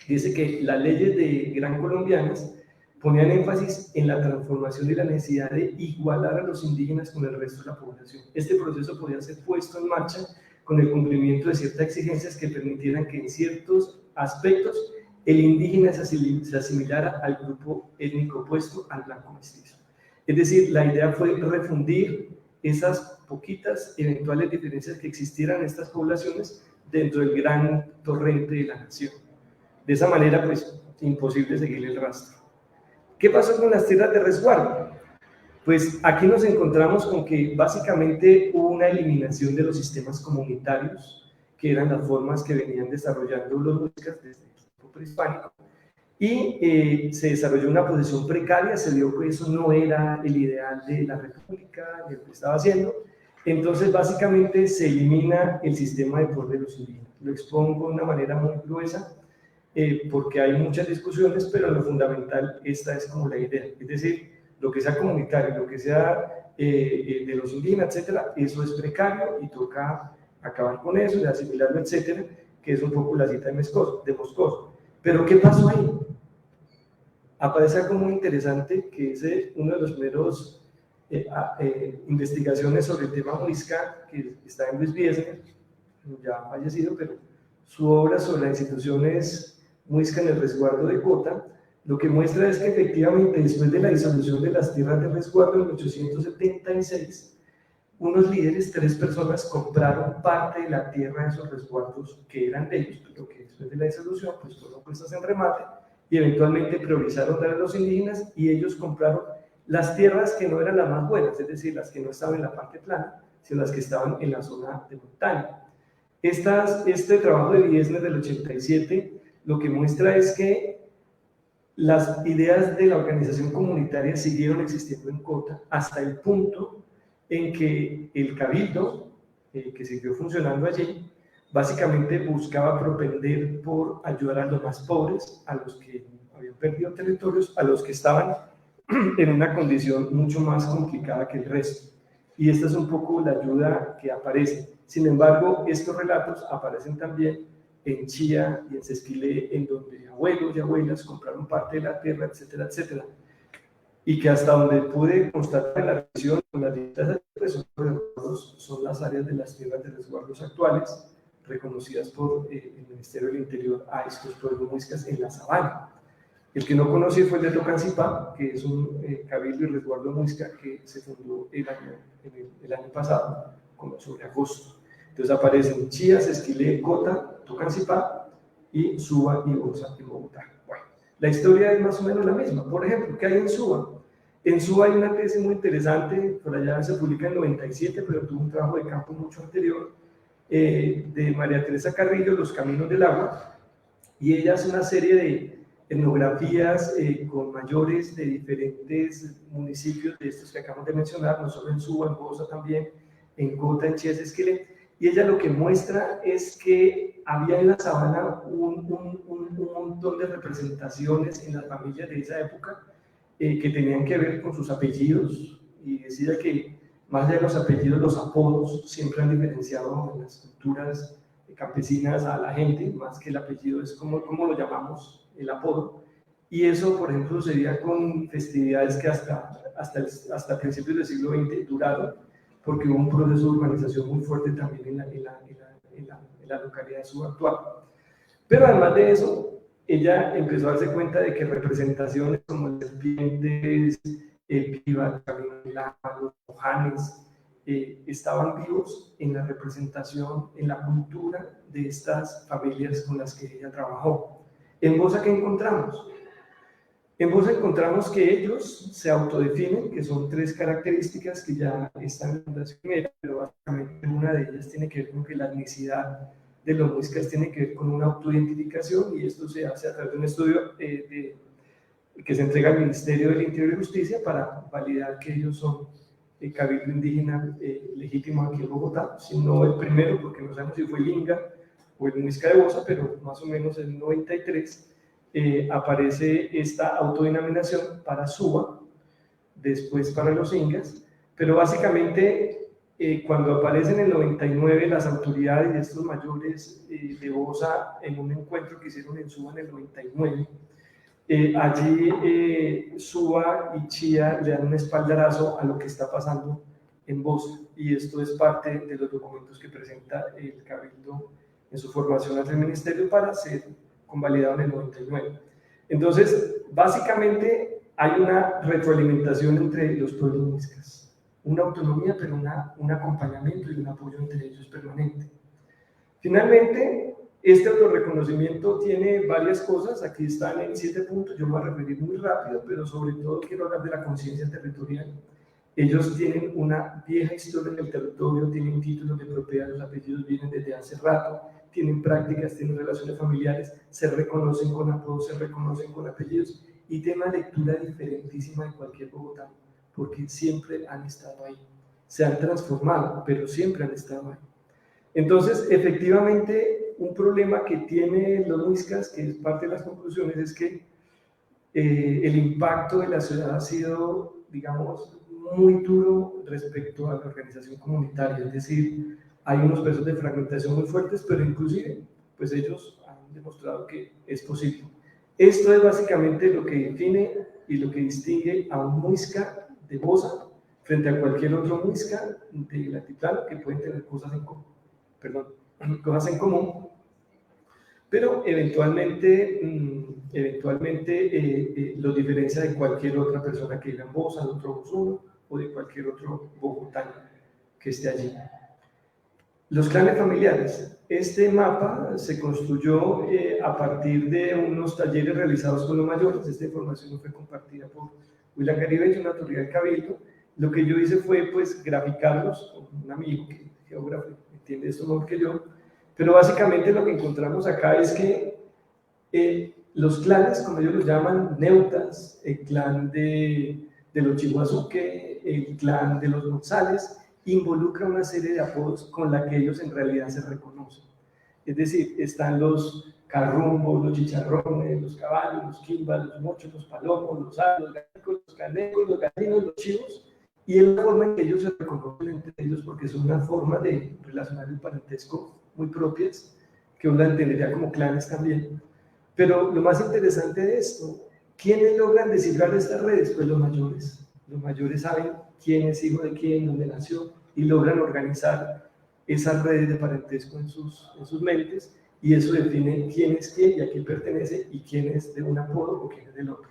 dice que las leyes de Gran Colombianas ponían énfasis en la transformación y la necesidad de igualar a los indígenas con el resto de la población. Este proceso podía ser puesto en marcha con el cumplimiento de ciertas exigencias que permitieran que en ciertos aspectos el indígena se asimilara al grupo étnico opuesto al blanco mestizo. Es decir, la idea fue refundir esas poquitas eventuales diferencias que existieran en estas poblaciones dentro del gran torrente de la nación. De esa manera, pues, imposible seguir el rastro. ¿Qué pasó con las tierras de resguardo? Pues aquí nos encontramos con que básicamente hubo una eliminación de los sistemas comunitarios, que eran las formas que venían desarrollando los muiscas desde el tiempo prehispánico, y se desarrolló una posición precaria. Se vio que eso no era el ideal de la república, de lo que estaba haciendo. Entonces básicamente se elimina el sistema de poder de los indígenas. Lo expongo de una manera muy gruesa porque hay muchas discusiones, pero lo fundamental esta es como la idea, es decir, lo que sea comunitario, lo que sea de los indígenas, etcétera, eso es precario y toca acabar con eso, de asimilarlo, etcétera, que es un poco la cita de Moscoso. Pero ¿qué pasó ahí? Aparece algo muy interesante, que es uno de los primeros investigaciones sobre el tema muisca, que está en Luis Biesner, ya fallecido, pero su obra sobre las instituciones muisca en el resguardo de Cota, lo que muestra es que efectivamente después de la disolución de las tierras de resguardo en 1876, unos líderes, 3 personas, compraron parte de la tierra de esos resguardos que eran de ellos, pero que después de la disolución pues fueron puestas en remate y eventualmente priorizaron dar a los indígenas, y ellos compraron las tierras que no eran las más buenas, es decir, las que no estaban en la parte plana, sino las que estaban en la zona de montaña. Este trabajo de Biesner del 87 lo que muestra es que las ideas de la organización comunitaria siguieron existiendo en Cota hasta el punto en que el cabildo, que siguió funcionando allí, básicamente buscaba propender por ayudar a los más pobres, a los que habían perdido territorios, a los que estaban en una condición mucho más complicada que el resto. Y esta es un poco la ayuda que aparece. Sin embargo, estos relatos aparecen también en Chía y en Sesquilé, en donde abuelos y abuelas compraron parte de la tierra, etcétera, etcétera. Y que hasta donde pude constatar en la revisión con las distintas son las áreas de las tierras de resguardos actuales, reconocidas por el Ministerio del Interior a estos pueblos muiscas en la sabana. El que no conocí fue el de Tocancipá, que es un cabildo y resguardo muisca que se fundó el año pasado, como sobre agosto. Entonces aparecen Chía, Sesquilé, Cota, Tocancipá y Suba y Osa en Bogotá. Bueno, la historia es más o menos la misma. Por ejemplo, ¿qué hay en Suba? En Suba hay una tesis muy interesante, por allá se publica en el 97, pero tuvo un trabajo de campo mucho anterior, de María Teresa Carrillo, Los Caminos del Agua, y ella hace una serie de etnografías con mayores de diferentes municipios de estos que acabamos de mencionar, no solo en Suba, en Bosa también, en Cota, en Chía, Sesquilé. Y ella lo que muestra es que había en la sabana un montón de representaciones en las familias de esa época que tenían que ver con sus apellidos, y decía que más allá de los apellidos, los apodos siempre han diferenciado en las culturas campesinas a la gente, más que el apellido, es como lo llamamos, el apodo. Y eso, por ejemplo, sucedía con festividades que hasta principios del siglo XX duraron, porque hubo un proceso de urbanización muy fuerte también en la localidad subartual. Pero además de eso, ella empezó a darse cuenta de que representaciones como serpientes, el piba, los mojanes, estaban vivos en la representación, en la cultura de estas familias con las que ella trabajó. En Bosa, ¿qué encontramos? En Bosa encontramos que ellos se autodefinen, que son 3 características que ya están en la Fundación Mera, pero básicamente una de ellas tiene que ver con que la etnicidad de los muiscas tiene que ver con una autoidentificación, y esto se hace a través de un estudio que se entrega al Ministerio del Interior y Justicia para validar que ellos son el cabildo indígena legítimo aquí en Bogotá, si no el primero, porque no sabemos si fue el Inga o el Muisca de Bosa, pero más o menos en el 93 aparece esta autodenominación para Suba, después para los Ingas, pero básicamente cuando aparece en el 99 las autoridades de estos mayores de Bosa en un encuentro que hicieron en Suba en el 99, allí Suba y Chía le dan un espaldarazo a lo que está pasando en Bosa, y esto es parte de los documentos que presenta el Cabildo en su formación ante el Ministerio para ser convalidado en el 99. Entonces, básicamente hay una retroalimentación entre los pueblos muiscas, una autonomía, pero un acompañamiento y un apoyo entre ellos permanente. Finalmente, este autorreconocimiento tiene varias cosas, aquí están en 7 puntos, yo me voy a referir muy rápido, pero sobre todo quiero hablar de la conciencia territorial. Ellos tienen una vieja historia en el territorio, tienen títulos de propiedad, los apellidos vienen desde hace rato, tienen prácticas, tienen relaciones familiares, se reconocen con apodos, se reconocen con apellidos, y tienen una lectura diferentísima de cualquier bogotano, porque siempre han estado ahí. Se han transformado, pero siempre han estado ahí. Entonces, efectivamente, un problema que tienen los muiscas, que es parte de las conclusiones, es que el impacto de la ciudad ha sido, digamos, muy duro respecto a la organización comunitaria, es decir, hay unos procesos de fragmentación muy fuertes, pero inclusive, pues ellos han demostrado que es posible. Esto es básicamente lo que define y lo que distingue a un muisca de Bosa frente a cualquier otro muisca del altiplano, que pueden tener cosas en común, pero eventualmente los diferencia de cualquier otra persona que viva en Bosa, de otro bosuno o de cualquier otro bogotano que esté allí. Los clanes familiares. Este mapa se construyó a partir de unos talleres realizados con los mayores. Esta información fue compartida por William Garibello, una autoridad del Cabildo. Lo que yo hice fue pues graficarlos con un amigo que es geógrafo, entiende esto mejor que yo, pero básicamente lo que encontramos acá es que los clanes, como ellos los llaman, neutas, el clan de los Chihuazuque, el clan de los González, involucra una serie de apodos con la que ellos en realidad se reconocen. Es decir, están los carrumbos, los chicharrones, los caballos, los quimbas, los mochos, los palomos, los aros, los gaticos, los canecos, los gallinos, los chivos, y es la forma en que ellos se reconocen entre ellos, porque son una forma de relacionar el parentesco muy propias, que uno la entendería como clanes también. Pero lo más interesante de esto, ¿quiénes logran descifrar estas redes? Pues los mayores. Los mayores saben quién es hijo de quién, dónde nació, y logran organizar esas redes de parentesco en sus mentes, y eso define quién es quién y a quién pertenece, y quién es de un apodo o quién es del otro.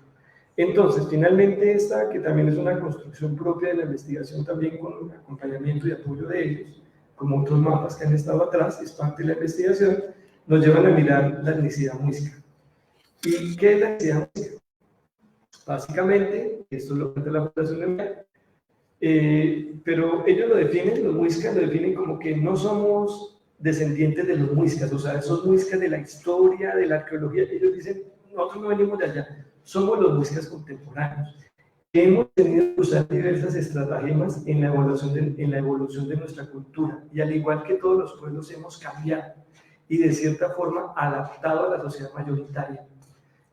Entonces, finalmente esta, que también es una construcción propia de la investigación, también con acompañamiento y apoyo de ellos, como otros mapas que han estado atrás, es parte de la investigación, nos llevan a mirar la etnicidad muisca. ¿Y qué es la etnicidad muisca? Básicamente, esto es lo que es de la Fundación de Mera, pero ellos lo definen, los muiscas lo definen como que no somos descendientes de los muiscas, o sea, esos muiscas de la historia, de la arqueología, ellos dicen, nosotros no venimos de allá, somos los muiscas contemporáneos. Hemos tenido que usar diversas estratagemas en la evolución de nuestra cultura, y al igual que todos los pueblos hemos cambiado y de cierta forma adaptado a la sociedad mayoritaria.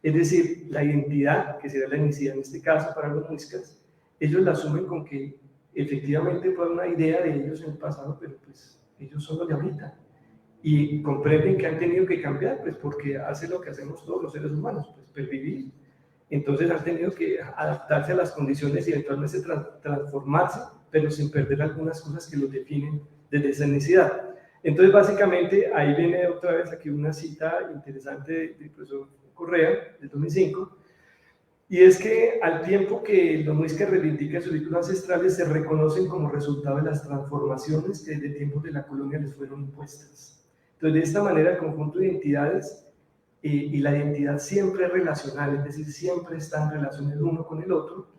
Es decir, la identidad, que sería la etnicidad en este caso para los muiscas, ellos la asumen con que efectivamente fue una idea de ellos en el pasado, pero pues ellos son los de ahorita. Y comprenden que han tenido que cambiar, pues porque hace lo que hacemos todos los seres humanos, pues pervivir. Entonces han tenido que adaptarse a las condiciones y eventualmente transformarse, pero sin perder algunas cosas que los definen desde esa necesidad. Entonces, básicamente, ahí viene otra vez aquí una cita interesante del profesor Correa, del 2005, y es que al tiempo que los muiscas reivindican sus vínculos ancestrales, se reconocen como resultado de las transformaciones que desde tiempos de la colonia les fueron impuestas. Entonces, de esta manera, el conjunto de identidades y la identidad siempre es relacional, es decir, siempre está en relación el uno con el otro,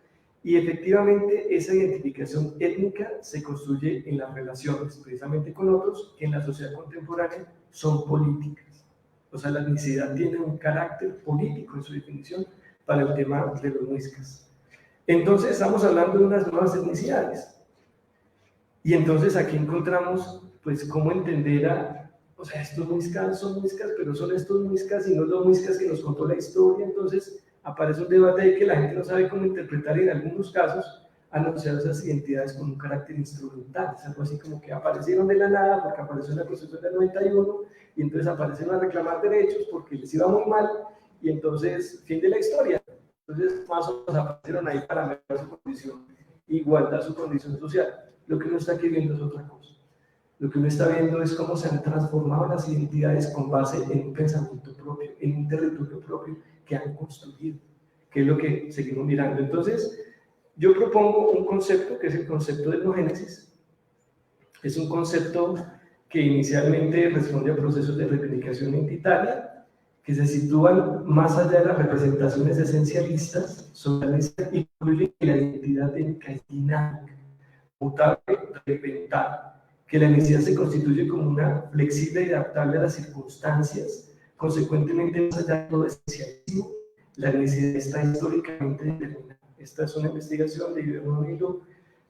y efectivamente esa identificación étnica se construye en las relaciones, precisamente con otros, que en la sociedad contemporánea son políticas. O sea, la etnicidad tiene un carácter político en su definición para el tema de los muiscas. Entonces estamos hablando de unas nuevas etnicidades. Y entonces aquí encontramos, pues, cómo entender o sea, estos muiscas son muiscas, pero son estos muiscas y no los muiscas que nos contó la historia. Entonces aparece un debate ahí que la gente no sabe cómo interpretar, y en algunos casos han asociado esas identidades con un carácter instrumental. Es algo así como que aparecieron de la nada porque apareció en la Constitución del 91 y entonces aparecieron a reclamar derechos porque les iba muy mal y entonces fin de la historia. Entonces más o menos aparecieron ahí para mejorar su condición, igualdad su condición social. Lo que uno está aquí viendo es otra cosa. Lo que uno está viendo es cómo se han transformado las identidades con base en un pensamiento propio, en un territorio propio que han construido, que es lo que seguimos mirando. Entonces, yo propongo un concepto que es el concepto de etnogénesis. Es un concepto que inicialmente responde a procesos de reivindicación identitaria, que se sitúan más allá de las representaciones esencialistas, socialistas, y incluyen que la identidad étnica es dinámica, mutable, reinventada, que la etnicidad se constituye como una flexible y adaptable a las circunstancias. Consecuentemente, más allá de todo esencialismo, la etnicidad está históricamente determinada. Esta es una investigación de Guillermo Nilo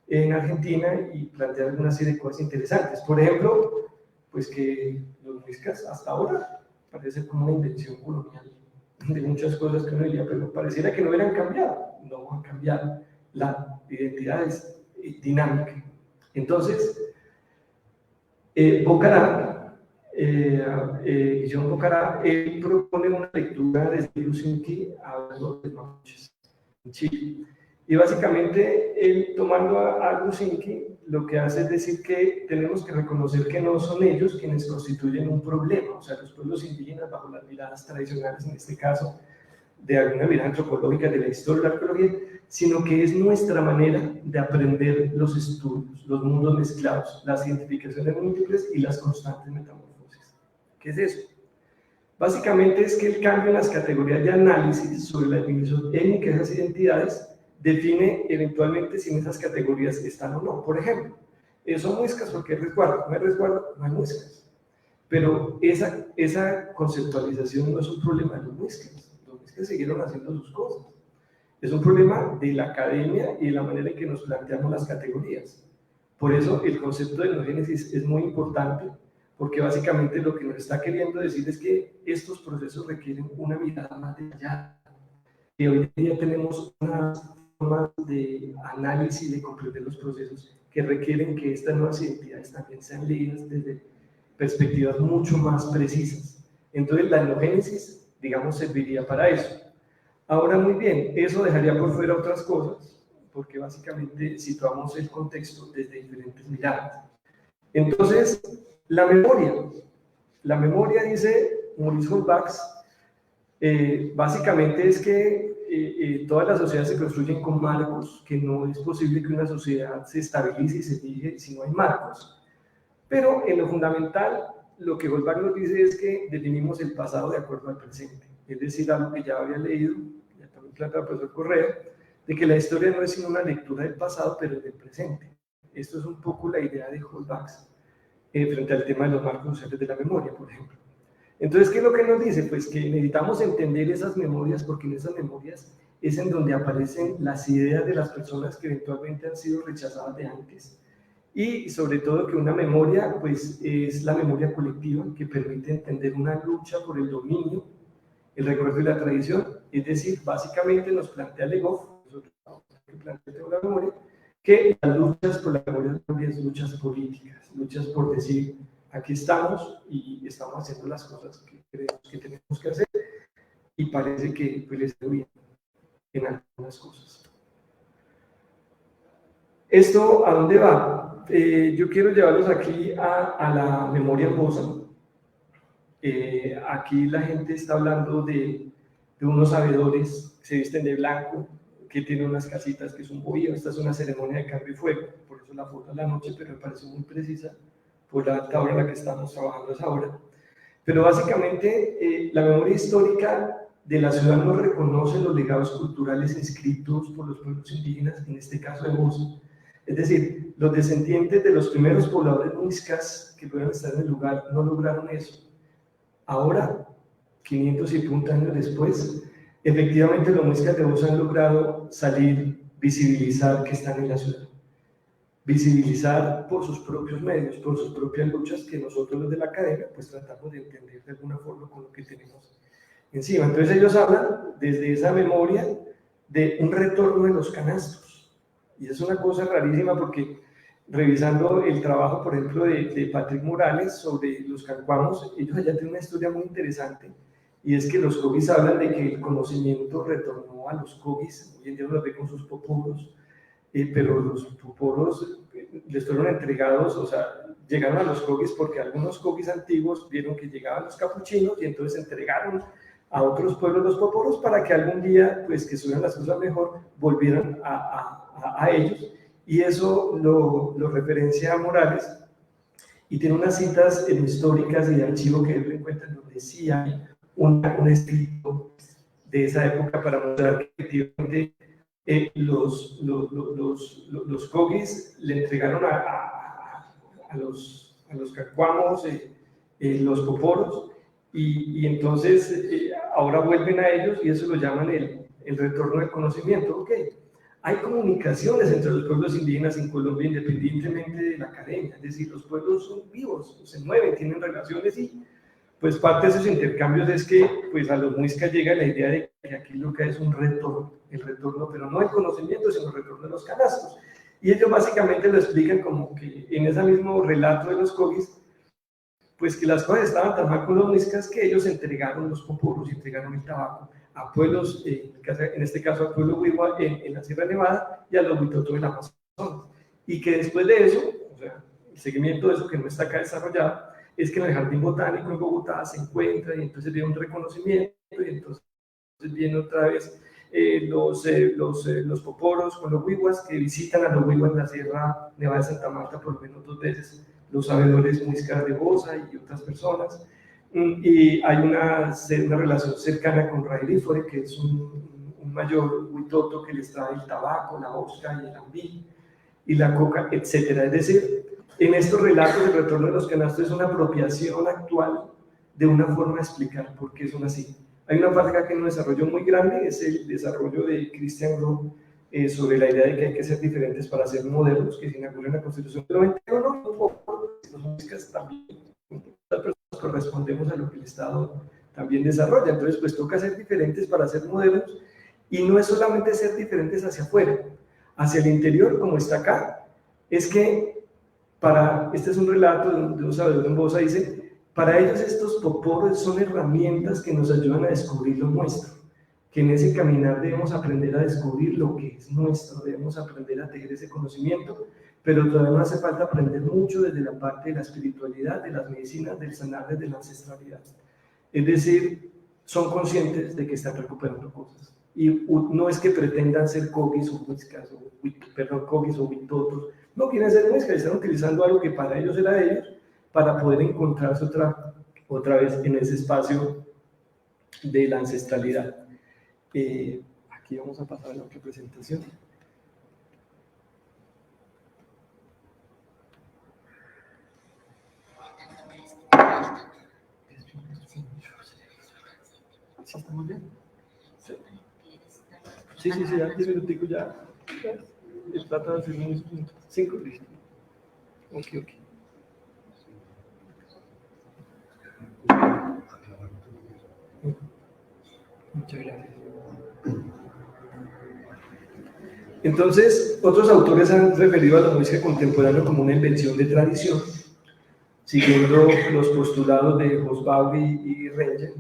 en Argentina y plantea una serie de cosas interesantes. Por ejemplo, pues que los muiscas hasta ahora parece como una invención colonial de muchas cosas que uno diría, pero pareciera que no hubieran cambiado. No han cambiado. La identidad es dinámica. Entonces, Bocará, Guillaume Bocará, él propone una lectura desde Lusinki a los mapuches en Chile. Y básicamente, él tomando a Lusinki, lo que hace es decir que tenemos que reconocer que no son ellos quienes constituyen un problema, o sea, los pueblos indígenas bajo las miradas tradicionales, en este caso, de alguna mirada antropológica de la historia de la arqueología, sino que es nuestra manera de aprender los estudios, los mundos mezclados, las identificaciones múltiples y las constantes metamorfosis. ¿Qué es eso? Básicamente es que el cambio en las categorías de análisis sobre la definición étnica de esas identidades define eventualmente si en esas categorías están o no. Por ejemplo, son muiscas porque hay resguardo, no hay resguardo, no hay muiscas. Pero esa conceptualización no es un problema de los muiscas. Los muiscas siguieron haciendo sus cosas. Es un problema de la academia y de la manera en que nos planteamos las categorías. Por eso el concepto de etnogénesis es muy importante, porque básicamente lo que nos está queriendo decir es que estos procesos requieren una mirada más detallada. Y hoy en día tenemos unas formas de análisis y de comprender los procesos que requieren que estas nuevas identidades también sean leídas desde perspectivas mucho más precisas. Entonces la etnogénesis, digamos, serviría para eso. Ahora, muy bien, eso dejaría por fuera otras cosas, porque básicamente situamos el contexto desde diferentes miradas. Entonces, la memoria dice Maurice Holbach, básicamente es que todas las sociedades se construyen con marcos, que no es posible que una sociedad se estabilice y se fije si no hay marcos. Pero en lo fundamental, lo que Holbach nos dice es que definimos el pasado de acuerdo al presente. Es decir, algo que ya había leído, ya también plantea el profesor Correa, de que la historia no es sino una lectura del pasado, pero del presente. Esto es un poco la idea de Holbach frente al tema de los marcos sociales de la memoria, por ejemplo. Entonces, ¿qué es lo que nos dice? Pues que necesitamos entender esas memorias, porque en esas memorias es en donde aparecen las ideas de las personas que eventualmente han sido rechazadas de antes. Y sobre todo que una memoria, pues es la memoria colectiva que permite entender una lucha por el dominio, el recuerdo y la tradición. Es decir, básicamente nos plantea Legoff, que plantea la memoria, que las luchas por la memoria también son luchas políticas, luchas por decir, aquí estamos y estamos haciendo las cosas que creemos que tenemos que hacer y parece que pues, les está bien. algunas cosas. ¿Esto a dónde va? Yo quiero llevarlos aquí a la memoria en Bosa. Aquí la gente está hablando de unos sabedores que se visten de blanco, que tienen unas casitas que es un bohío. Esta es una ceremonia de cambio y fuego, por eso la foto en la noche, pero me parece muy precisa por la alta hora en la que estamos trabajando a esa hora. Pero básicamente la memoria histórica de la ciudad no reconoce los legados culturales inscritos por los pueblos indígenas, en este caso de Bosa. Es decir, los descendientes de los primeros pobladores muiscas que pudieron estar en el lugar no lograron eso. Ahora, 500 y punta años después, efectivamente los muiscas de Bosa han logrado salir, visibilizar que están en la ciudad. Visibilizar por sus propios medios, por sus propias luchas, que nosotros los de la academia pues tratamos de entender de alguna forma con lo que tenemos encima. Entonces ellos hablan desde esa memoria de un retorno de los canastos. Y es una cosa rarísima porque revisando el trabajo, por ejemplo, de Patrick Morales sobre los cancuamos, ellos allá tienen una historia muy interesante, y es que los cogis hablan de que el conocimiento retornó a los cogis, hoy en día los ve con sus poporos, pero los poporos les fueron entregados, o sea, llegaron a los cogis porque algunos cogis antiguos vieron que llegaban los capuchinos y entonces entregaron a otros pueblos los poporos para que algún día, pues que subieran las cosas mejor, volvieran a ellos. Y eso lo referencia a Morales, y tiene unas citas históricas y de archivo que él encuentra donde sí hay un escrito de esa época para mostrar que efectivamente los cogis le entregaron a los cacuamos los poporos, y entonces ahora vuelven a ellos y eso lo llaman el retorno del conocimiento. Ok, hay comunicaciones entre los pueblos indígenas en Colombia independientemente de la academia, es decir, los pueblos son vivos, se mueven, tienen relaciones, y pues parte de esos intercambios es que pues a los muiscas llega la idea de que aquí lo que hay es un retorno, el retorno, pero no el conocimiento, sino el retorno de los canastos. Y ellos básicamente lo explican como que en ese mismo relato de los cogis, pues que las cosas estaban tan mal con los muiscas que ellos entregaron los poporos, entregaron el tabaco a pueblos, en este caso al pueblo Huigua en la Sierra Nevada y a los Huitoto del Amazonas. Y que después de eso, o sea, el seguimiento de eso que no está acá desarrollado, es que en el Jardín Botánico en Bogotá se encuentra, y entonces viene un reconocimiento, y entonces viene otra vez los poporos con los huiguas, que visitan a los huiguas en la Sierra Nevada de Santa Marta por lo menos 2 veces, los sabedores muiscas de Bosa y otras personas. Y hay una relación cercana con Ray Lifore, que es un mayor huitoto que les trae el tabaco, la osca y el ambí y la coca, etcétera. Es decir, en estos relatos del retorno de los canastos es una apropiación actual de una forma de explicar por qué son así. Hay una parte acá que es un desarrollo muy grande, es el desarrollo de Christian Roth sobre la idea de que hay que ser diferentes para ser modernos, que se inauguró en la Constitución del 91, los músicas también, las personas correspondemos a lo que el Estado también desarrolla, entonces pues toca ser diferentes para ser modernos, y no es solamente ser diferentes hacia afuera, hacia el interior, como está acá, es que este es un relato de un sabedor en Bosa, dice, para ellos estos poporos son herramientas que nos ayudan a descubrir lo nuestro, que en ese caminar debemos aprender a descubrir lo que es nuestro, debemos aprender a tener ese conocimiento, pero todavía no hace falta aprender mucho desde la parte de la espiritualidad, de las medicinas, del sanar, desde la ancestralidad. Es decir, son conscientes de que están recuperando cosas. Y no es que pretendan ser cogis o muiscas, cogis o huitotos, no quieren ser muiscas, están utilizando algo que para ellos era de ellos, para poder encontrarse otra vez en ese espacio de la ancestralidad. Aquí vamos a pasar a la otra presentación. ¿Sí estamos bien? Sí, ya 10 minuticos ya. El plata de hacer unos 5, listo. Ok. Muchas gracias. Entonces, otros autores han referido a la música contemporánea como una invención de tradición, siguiendo los postulados de Hobsbawm y Ranger,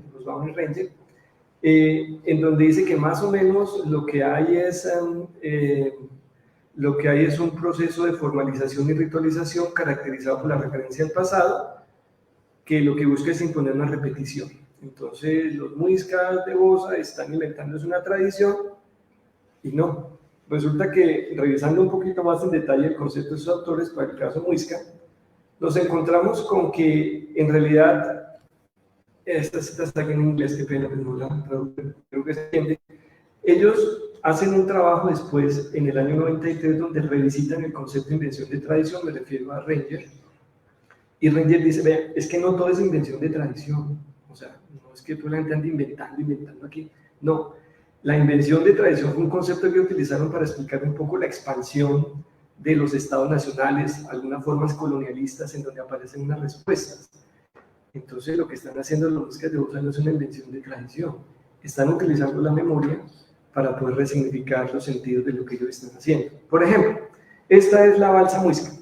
en donde dice que más o menos lo que hay es un proceso de formalización y ritualización caracterizado por la referencia al pasado, que lo que busca es imponer una repetición. Entonces, los muiscas de Bosa están inventándose una tradición y no. Resulta que, revisando un poquito más en detalle el concepto de sus autores, para el caso muisca, nos encontramos con que, en realidad, esta cita está aquí en inglés, qué pena, no la traduzco, creo que se entiende. Ellos hacen un trabajo después, en el año 93, donde revisitan el concepto de invención de tradición, me refiero a Ranger, y Ranger dice, vean, es que no todo es invención de tradición, o sea, no es que tú la gente ande inventando aquí, no. La invención de tradición fue un concepto que utilizaron para explicar un poco la expansión de los estados nacionales, algunas formas colonialistas en donde aparecen unas respuestas. Entonces, lo que están haciendo los muiscas de Bosa no es una invención de tradición, están utilizando la memoria para poder resignificar los sentidos de lo que ellos están haciendo. Por ejemplo, esta es la balsa muisca,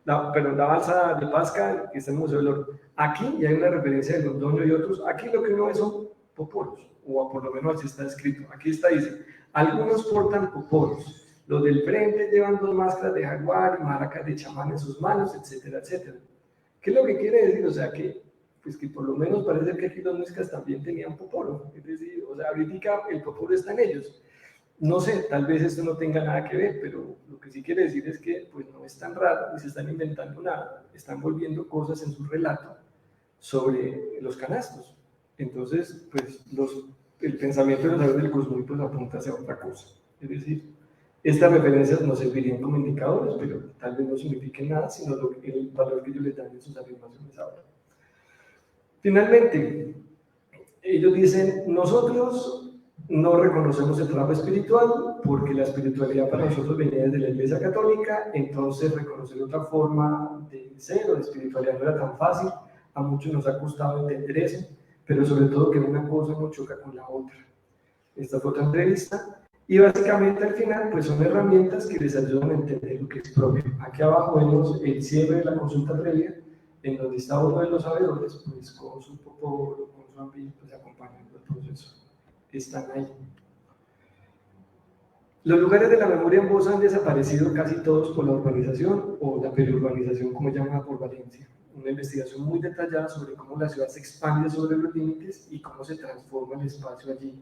la balsa de Pasca que está en el Museo del Oro. Aquí ya hay una referencia de Londoño y otros. Aquí lo que uno ve son poporos, o por lo menos así está escrito. Aquí está, dice, algunos portan poporos. Los del frente llevan 2 máscaras de jaguar y maracas de chamán en sus manos, etcétera, etcétera. ¿Qué es lo que quiere decir? O sea, que por lo menos parece que aquí los muiscas también tenían poporo. Es decir, o sea, ahorita el poporo está en ellos. No sé, tal vez esto no tenga nada que ver, pero lo que sí quiere decir es que pues no es tan raro, ni se están inventando nada, están volviendo cosas en su relato sobre los canastos. Entonces, pues el pensamiento de los saberes del Cosmui pues apunta hacia otra cosa. Es decir, estas referencias nos servirían como indicadores, pero tal vez no signifiquen nada, sino el valor que ellos les dan en sus afirmaciones ahora. Finalmente, ellos dicen, nosotros no reconocemos el trabajo espiritual porque la espiritualidad para nosotros venía desde la Iglesia Católica, entonces reconocer otra forma de ser o de espiritualidad no era tan fácil, a muchos nos ha costado entender eso, pero sobre todo que una cosa no choca con la otra. Esta fue otra entrevista y básicamente al final pues son herramientas que les ayudan a entender lo que es propio. Aquí abajo vemos el cierre de la consulta previa, en donde está uno de los sabedores, pues con su poporo, con su ambiente, pues acompañando el proceso. Están ahí. Los lugares de la memoria en Bosa han desaparecido casi todos por la urbanización o la periurbanización, como llamada por Valencia. Una investigación muy detallada sobre cómo la ciudad se expande sobre los límites y cómo se transforma el espacio allí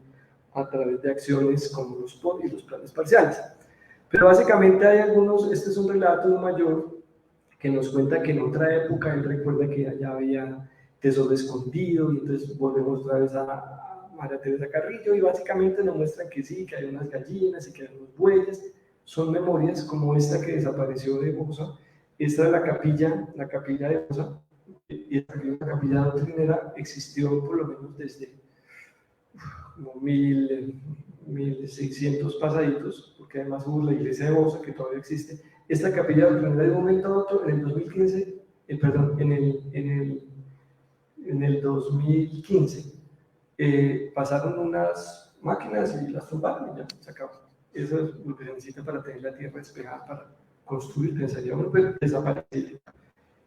a través de acciones como los POT y los planes parciales. Pero básicamente hay algunos, este es un relato de un mayor que nos cuenta que en otra época él recuerda que allá había tesoro escondido y entonces volvemos otra vez a María Teresa Carrillo y básicamente nos muestran que sí, que hay unas gallinas y que hay unos bueyes. Son memorias como esta que desapareció de Bosa. Esta es la capilla de Bosa, y esta capilla doctrinera existió por lo menos desde como 1600 pasaditos, porque además hubo la iglesia de Bosa que todavía existe. Esta capilla doctrinera de un momento a otro, en el 2015, en el 2015, pasaron unas máquinas y las tumbaron y ya se acabó. Eso es lo que se necesita para tener la tierra despejada, para construir, pensaría uno, pero desaparecer.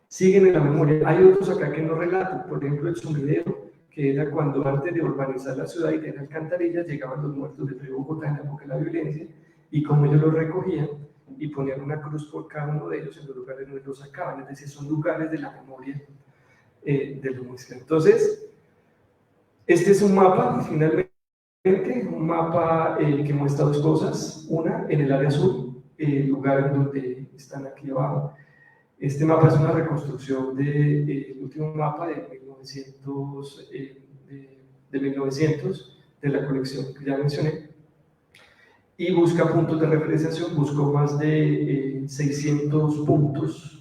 Siguen en la memoria. Hay otros acá que no relatan, por ejemplo el sumidero, que era cuando antes de urbanizar la ciudad y tener alcantarillas llegaban los muertos del río Bogotá en la época de la violencia, y como ellos los recogían y ponían una cruz por cada uno de ellos en los lugares donde los sacaban, es decir, son lugares de la memoria de los muiscas. Entonces, este es un mapa, finalmente, un mapa que muestra 2 cosas. Una, en el área azul, el lugar donde están aquí abajo. Este mapa es una reconstrucción del último mapa de 1900, de la colección que ya mencioné, y busca puntos de referenciación, buscó más de 600 puntos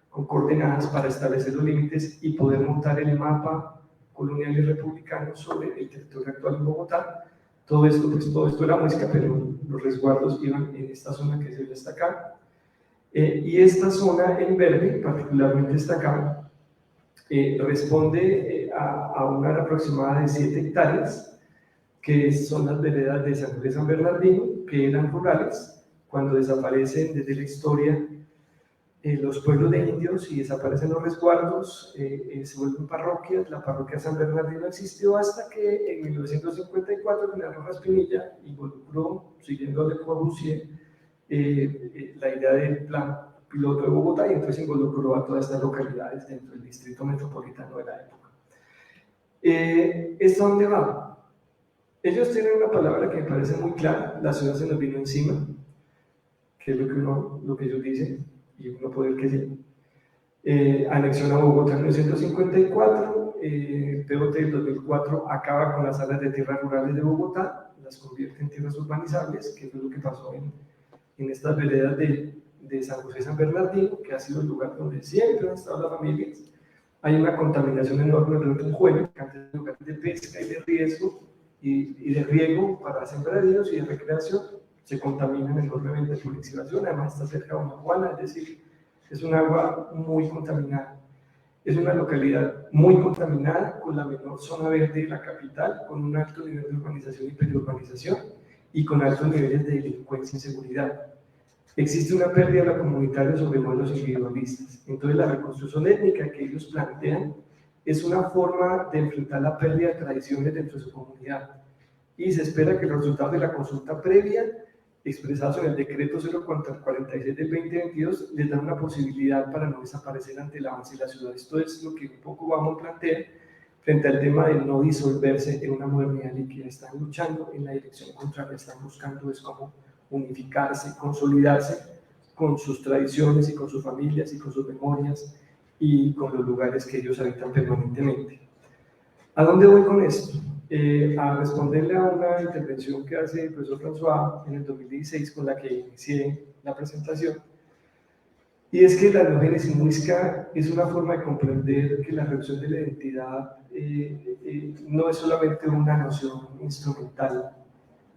con coordenadas para establecer los límites y poder montar el mapa colonial y republicano sobre el territorio actual de Bogotá. Todo esto era muisca, pero los resguardos iban en esta zona que se ve destacar. Y esta zona en verde, particularmente destacada, responde a una área aproximada de 7 hectáreas, que son las veredas de San José y San Bernardino, que eran rurales. Cuando desaparecen desde la historia, los pueblos de indios y desaparecen los resguardos, se vuelven parroquias. La parroquia San Bernardino existió hasta que en 1954 el general Rojas Pinilla involucró, siguiendo a Le Corbusier, la idea del plan piloto de Bogotá, y entonces involucró a todas estas localidades dentro del distrito metropolitano de la época. ¿Esto dónde va? Ellos tienen una palabra que me parece muy clara: la ciudad se nos vino encima, que es lo que ellos dicen, y uno puede que sí. Anexión a Bogotá en 1954, POT del 2004 acaba con las áreas de tierras rurales de Bogotá, las convierte en tierras urbanizables, que es lo que pasó en estas veredas de San José y San Bernardino, que ha sido el lugar donde siempre han estado las familias. Hay una contaminación enorme del río Tunjuelo, que antes era lugar de pesca y de riesgo y de riego para sembradíos y de recreación. Se contaminan enormemente por excavación, además está cerca de una Juana, es decir, es un agua muy contaminada. Es una localidad muy contaminada, con la menor zona verde de la capital, con un alto nivel de urbanización y periurbanización, y con altos niveles de delincuencia y inseguridad. Existe una pérdida comunitaria sobre modelos individualistas. Entonces, la reconstrucción étnica que ellos plantean es una forma de enfrentar la pérdida de tradiciones dentro de su comunidad. Y se espera que los resultados de la consulta previa, expresados en el decreto 046 del 2022, les dan una posibilidad para no desaparecer ante el avance de la ciudad. Esto es lo que un poco vamos a plantear frente al tema de no disolverse en una modernidad en que están luchando en la dirección contraria, están buscando es cómo unificarse, consolidarse con sus tradiciones y con sus familias y con sus memorias y con los lugares que ellos habitan permanentemente. ¿A dónde voy con esto? A responderle a una intervención que hace el profesor François en el 2016, con la que inicié la presentación, y es que la etnogénesis muisca es una forma de comprender que la reducción de la identidad no es solamente una noción instrumental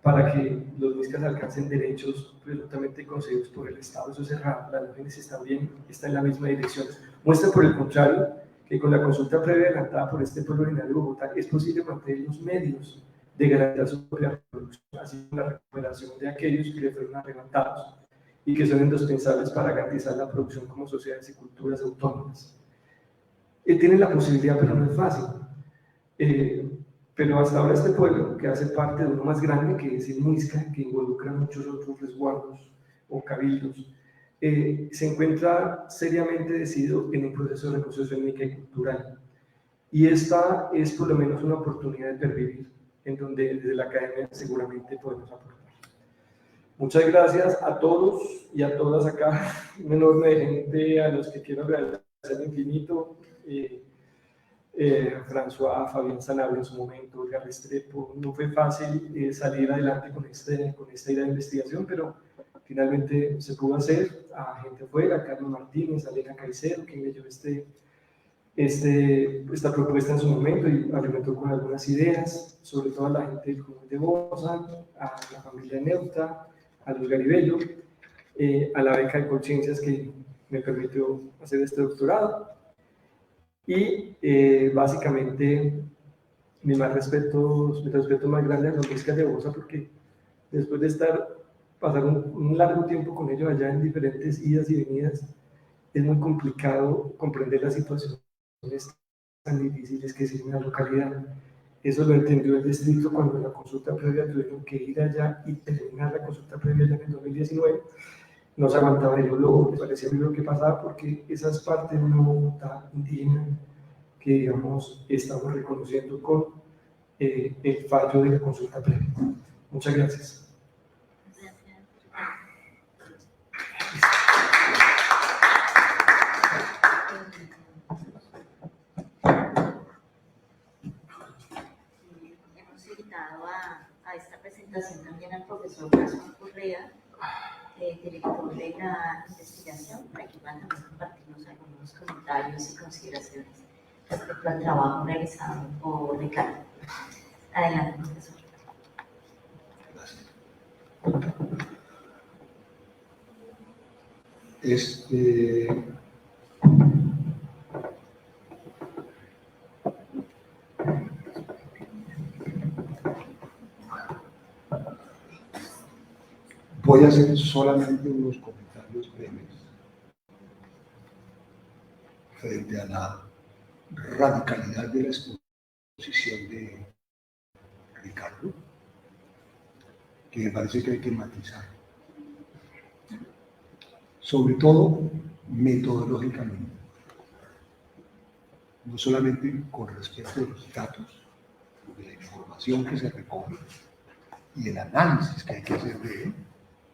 para que los muiscas alcancen derechos presuntamente concedidos por el Estado. Eso es errado. La etnogénesis también está en la misma dirección. Muestra, por el contrario, que con la consulta previa adelantada por este pueblo originario de Bogotá es posible mantener los medios de garantizar su propia reproducción, así como la recuperación de aquellos que le fueron arrebatados y que son indispensables para garantizar la producción como sociedades y culturas autónomas. Tienen la posibilidad, pero no es fácil. Pero hasta ahora este pueblo, que hace parte de uno más grande, que es el Muisca, que involucra muchos otros resguardos o cabildos, se encuentra seriamente decidido en un proceso de reconstrucción étnica y cultural. Y esta es por lo menos una oportunidad de pervivir, en donde desde la academia seguramente podemos aportar. Muchas gracias a todos y a todas acá, un enorme gente a los que quiero agradecer infinito. François, Fabián Sanabria en su momento, Olga Restrepo. No fue fácil salir adelante con esta idea de investigación, pero finalmente se pudo hacer. A gente afuera, a Carlos Martínez, a Elena Caicedo, quien me dio esta propuesta en su momento y alimentó con algunas ideas, sobre todo a la gente del Común de Bosa, a la familia Neuta, a los Garibello, a la beca de conciencias que me permitió hacer este doctorado. Y básicamente mi respeto más grande a los muiscas de Bosa, porque después de pasar un largo tiempo con ellos allá en diferentes idas y venidas, es muy complicado comprender las situaciones tan difíciles que existen en la localidad. Eso lo entendió el distrito cuando en la consulta previa tuvieron que ir allá y terminar la consulta previa ya en el 2019. No se aguantaba el dolor, les parecía lo que pasaba, porque esa es parte de una Bogotá indígena que, digamos, estamos reconociendo con el fallo de la consulta previa. Muchas gracias. Hemos invitado a esta presentación también al profesor François Correa, director de la investigación, para que puedan también compartirnos algunos comentarios y consideraciones respecto al trabajo realizado por Ricardo. Adelante, profesor. Voy a hacer solamente unos comentarios breves frente a la radicalidad de la exposición de Ricardo, que me parece que hay que matizar, sobre todo metodológicamente, no solamente con respecto a los datos, de la información que se recoge y el análisis que hay que hacer de él,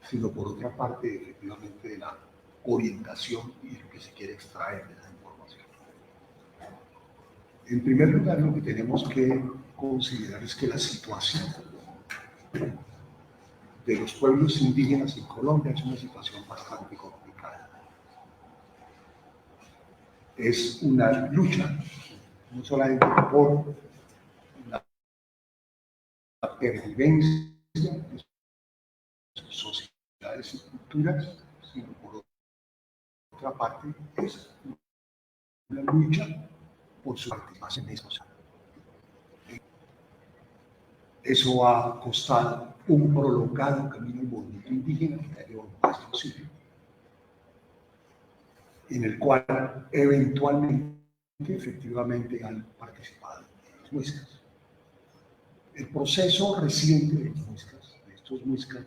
sino por otra parte, efectivamente, de la orientación y lo que se quiere extraer de esa información. En primer lugar, lo que tenemos que considerar es que la situación de los pueblos indígenas en Colombia es una situación bastante complicada. Es una lucha, no solamente por la pervivencia de sus sociedades y culturas, sino por otra parte es una lucha por su participación en eso. Eso ha costado un prolongado camino al movimiento indígena que ya lleva más de un siglo, en el cual eventualmente, efectivamente, han participado los muiscas. El proceso reciente de los muiscas, de estos muiscas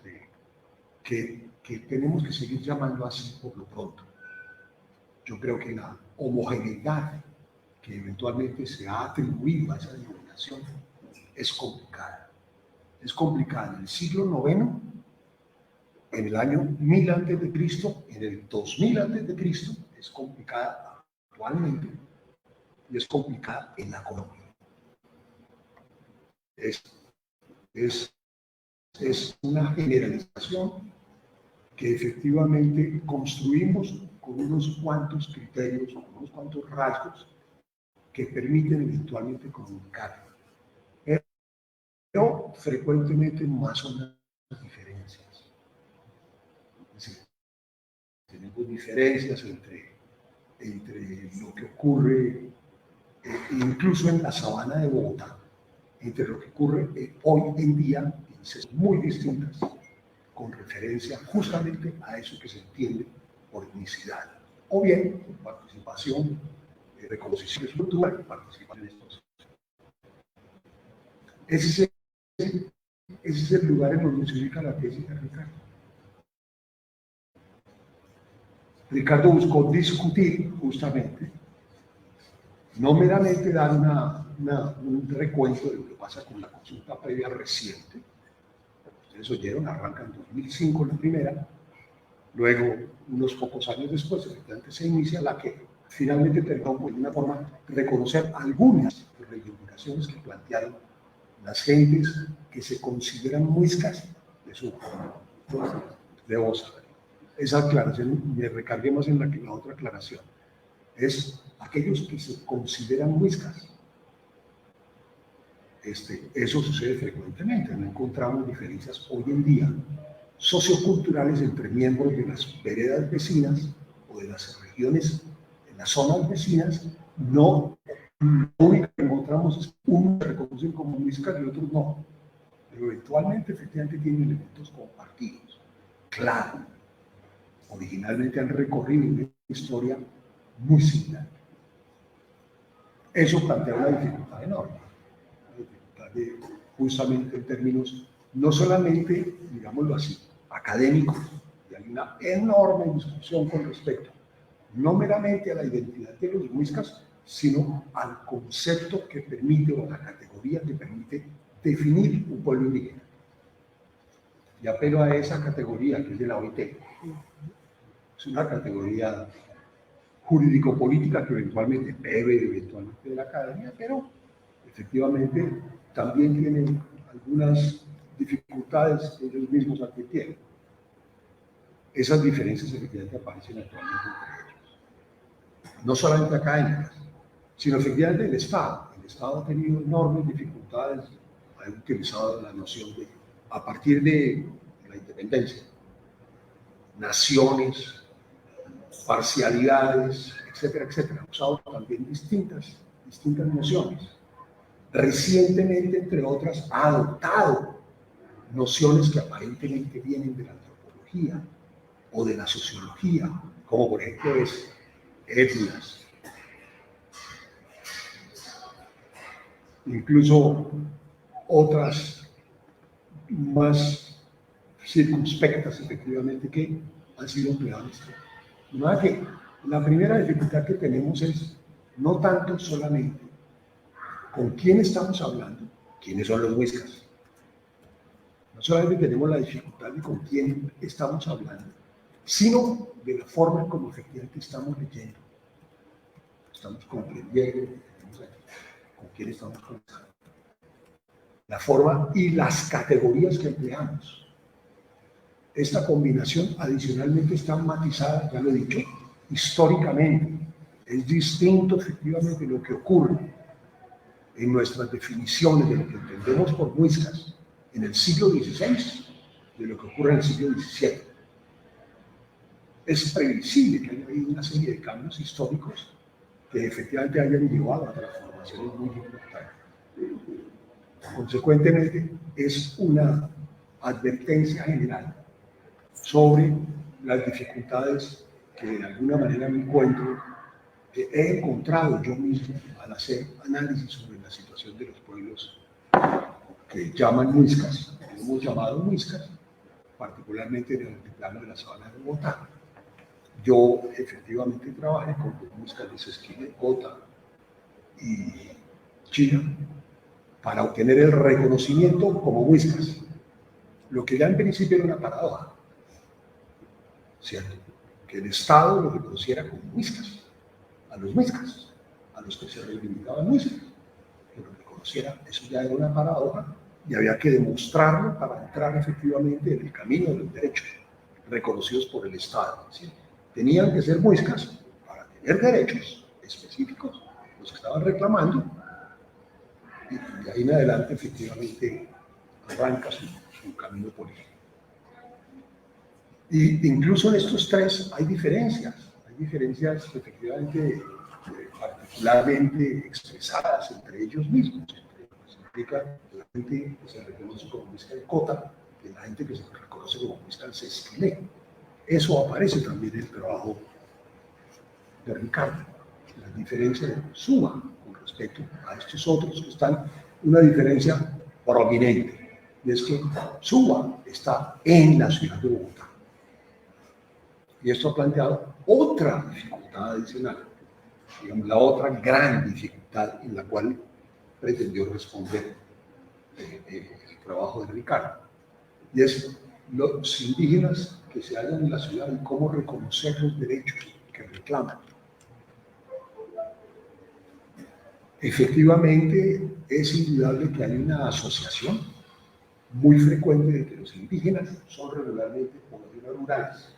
que tenemos que seguir llamando así por lo pronto, yo creo que la homogeneidad que eventualmente se ha atribuido a esa denominación es complicada. Es complicada en el siglo IX, en el año 1000 a.C., en el 2000 a.C., es complicada actualmente y es complicada en la Colombia. Es una generalización que efectivamente construimos con unos cuantos criterios, con unos cuantos rasgos que permiten eventualmente comunicar. Pero frecuentemente más son las diferencias. Es decir, tenemos diferencias entre lo que ocurre incluso en la sabana de Bogotá, entre lo que ocurre hoy en día en sedes muy distintas, con referencia justamente a eso que se entiende por etnicidad, o bien por participación, reconocimiento estructural y participación en estos. Ese es el lugar en donde se ubica la tesis de Ricardo. Ricardo buscó discutir justamente, no meramente dar un recuento de lo que pasa con la consulta previa reciente. Ustedes oyeron, arranca en 2005 la primera, luego unos pocos años después, efectivamente, se inicia la que finalmente terminó de una forma reconocer algunas reivindicaciones que plantearon las gentes que se consideran muiscas de su de Osa. Esa aclaración, me recargué más en la otra aclaración, es aquellos que se consideran muiscas. Eso sucede frecuentemente, no encontramos diferencias hoy en día socioculturales entre miembros de las veredas vecinas o de las regiones, en las zonas vecinas, no. Lo único que encontramos es unos se reconocen como muiscas y otros no, pero eventualmente efectivamente tienen elementos compartidos. Claro, originalmente han recorrido una historia muy similar. Eso plantea una dificultad enorme, una dificultad justamente en términos no solamente, digámoslo así, académicos, y hay una enorme discusión con respecto no meramente a la identidad de los muiscas, sino al concepto que permite, o la categoría que permite definir un pueblo indígena. Y apelo a esa categoría que es de la OIT. Es una categoría jurídico-política que eventualmente bebe eventualmente de la academia, pero efectivamente también tiene algunas dificultades que ellos mismos advirtieron. Esas diferencias efectivamente aparecen actualmente entre ellos. No solamente académicas, sino efectivamente el Estado. El Estado ha tenido enormes dificultades, ha utilizado la noción de, a partir de la independencia, naciones, parcialidades, etcétera, etcétera. Ha usado también distintas nociones. Recientemente, entre otras, ha adoptado nociones que aparentemente vienen de la antropología o de la sociología, como por ejemplo es etnias, incluso otras más circunspectas, efectivamente, que han sido empleadas. De manera que la primera dificultad que tenemos es no tanto solamente con quién estamos hablando, quiénes son los Muiscas. No solamente tenemos la dificultad de con quién estamos hablando, sino de la forma como efectivamente estamos leyendo, estamos comprendiendo, con quién estamos conversando. La forma y las categorías que empleamos. Esta combinación adicionalmente está matizada, ya lo he dicho, históricamente. Es distinto efectivamente lo que ocurre en nuestras definiciones de lo que entendemos por Muiscas en el siglo XVI de lo que ocurre en el siglo XVII. Es previsible que haya habido una serie de cambios históricos que efectivamente hayan llevado a transformaciones muy importantes. Consecuentemente, es una advertencia general sobre las dificultades que de alguna manera me encuentro, que he encontrado yo mismo al hacer análisis sobre la situación de los pueblos que llaman Muiscas, que hemos llamado Muiscas, particularmente en el altiplano de la sabana de Bogotá. Yo efectivamente trabajé con los Muiscas de Sesquile, Cota y China para obtener el reconocimiento como Muiscas, lo que ya en principio era una paradoja, ¿cierto? Que el Estado lo reconociera como Muiscas, a los que se reivindicaban Muiscas, que lo reconociera, eso ya era una paradoja y había que demostrarlo para entrar efectivamente en el camino de los derechos reconocidos por el Estado. ¿Sí? Tenían que ser Muiscas para tener derechos específicos, los que estaban reclamando, y de ahí en adelante efectivamente arranca su camino político. Y incluso en estos tres hay diferencias efectivamente particularmente expresadas entre ellos mismos, entre lo que significa la gente que se reconoce como Muisca de Cota y la gente que se reconoce como Muisca de Sesquile. Eso aparece también en el trabajo de Ricardo. La diferencia suma con respecto a estos otros que están una diferencia prominente, y es que Suba está en la ciudad de Bogotá. Y esto ha planteado otra dificultad adicional, digamos, la otra gran dificultad en la cual pretendió responder el trabajo de Ricardo, y es los indígenas que se hallan en la ciudad y cómo reconocer los derechos que reclaman. Efectivamente, es indudable que hay una asociación muy frecuente de que los indígenas son regularmente poblaciones rurales.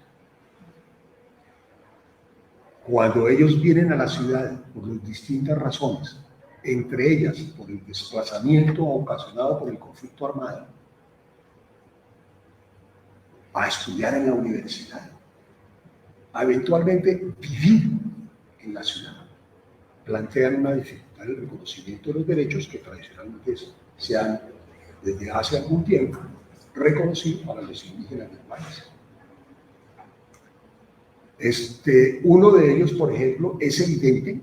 Cuando ellos vienen a la ciudad por las distintas razones, entre ellas por el desplazamiento ocasionado por el conflicto armado, a estudiar en la universidad, a eventualmente vivir en la ciudad, plantean una dificultad en el reconocimiento de los derechos que tradicionalmente se han, desde hace algún tiempo, reconocido para los indígenas del país. Uno de ellos, por ejemplo, es evidente,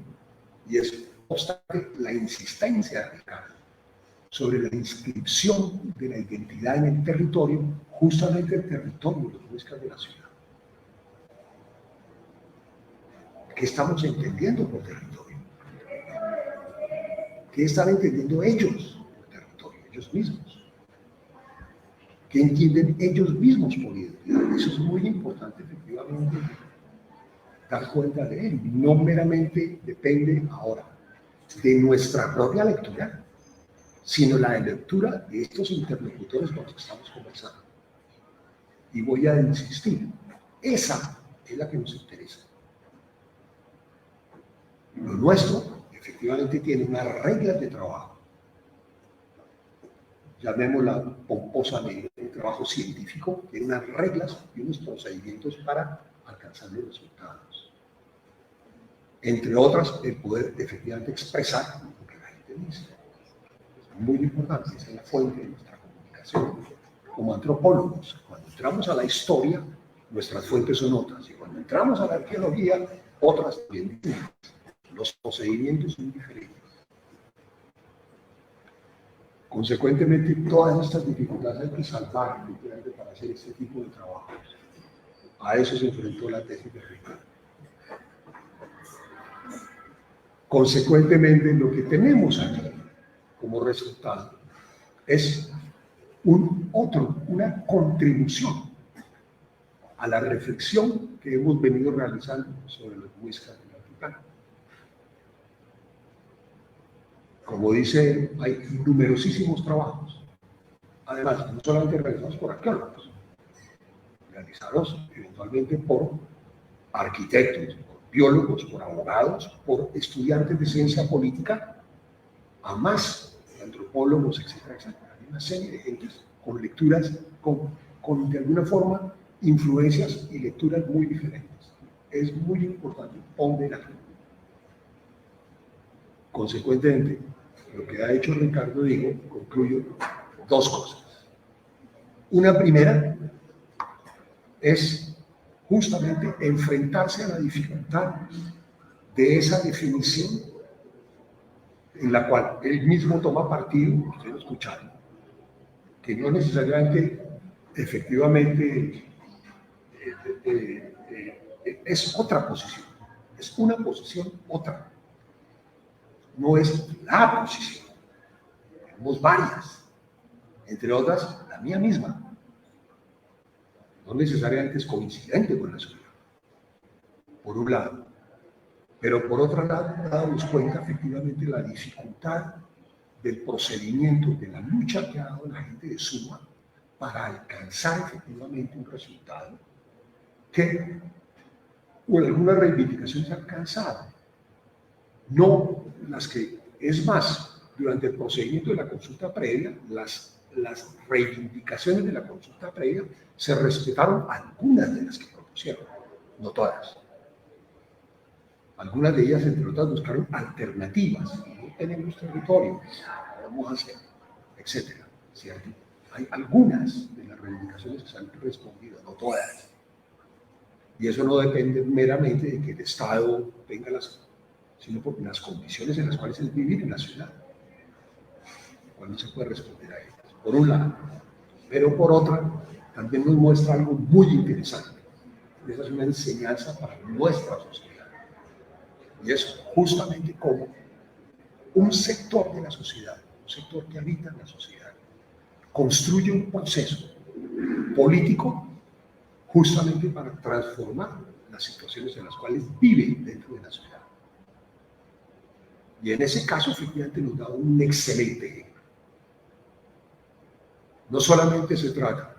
y es, no obstante, la insistencia de Ricardo sobre la inscripción de la identidad en el territorio, justamente el territorio de los Muiscas de la ciudad. ¿Qué estamos entendiendo por territorio? ¿Qué están entendiendo ellos por territorio, ellos mismos? ¿Qué entienden ellos mismos por identidad? Eso es muy importante, efectivamente, dar cuenta de él. No meramente depende ahora de nuestra propia lectura, sino la lectura de estos interlocutores con los que estamos conversando. Y voy a insistir, esa es la que nos interesa. Lo nuestro, efectivamente, tiene unas reglas de trabajo, llamémosla pomposamente trabajo científico, tiene unas reglas y unos procedimientos para alcanzar los resultados. Entre otras, el poder efectivamente expresar lo que la gente dice. Es muy importante, esa es la fuente de nuestra comunicación. Como antropólogos, cuando entramos a la historia, nuestras fuentes son otras, y cuando entramos a la arqueología, otras también diferentes. Los procedimientos son diferentes. Consecuentemente, todas estas dificultades hay que salvar para hacer este tipo de trabajo. A eso se enfrentó la tesis de Ricardo. Consecuentemente, lo que tenemos aquí como resultado es una contribución a la reflexión que hemos venido realizando sobre los muiscas del altiplano. Como dice, hay numerosísimos trabajos, además, no solamente realizados por arqueólogos, realizados eventualmente por arquitectos, por biólogos, por abogados, por estudiantes de ciencia política, a más antropólogos, etcétera, etcétera. Hay una serie de gentes con lecturas, con de alguna forma influencias y lecturas muy diferentes. Es muy importante ponderar. Consecuentemente, lo que ha hecho Ricardo, concluyo, dos cosas. Una primera es justamente enfrentarse a la dificultad de esa definición en la cual él mismo toma partido, ustedes lo escucharon, que no necesariamente, efectivamente, es otra posición, es una posición otra, no es la posición, tenemos varias, entre otras la mía misma, no necesariamente es coincidente con la suya, por un lado, pero por otro lado damos cuenta efectivamente de la dificultad del procedimiento, de la lucha que ha dado la gente de Suma para alcanzar efectivamente un resultado que con algunas reivindicaciones ha alcanzado, no las que, es más, durante el procedimiento de la consulta previa, las reivindicaciones de la consulta previa se respetaron algunas de las que propusieron, no todas. Algunas de ellas, entre otras, buscaron alternativas. No tenemos territorio, vamos a hacer, etcétera, ¿cierto? Hay algunas de las reivindicaciones que se han respondido, no todas. Y eso no depende meramente de que el Estado tenga sino por las condiciones en las cuales es vivir en la ciudad, cuando se puede responder a ellas, por un lado. Pero por otra, también nos muestra algo muy interesante. Esa es una enseñanza para nuestra sociedad. Y es justamente como un sector de la sociedad, un sector que habita en la sociedad, construye un proceso político justamente para transformar las situaciones en las cuales vive dentro de la ciudad. Y en ese caso, efectivamente, nos da un excelente ejemplo. No solamente se trata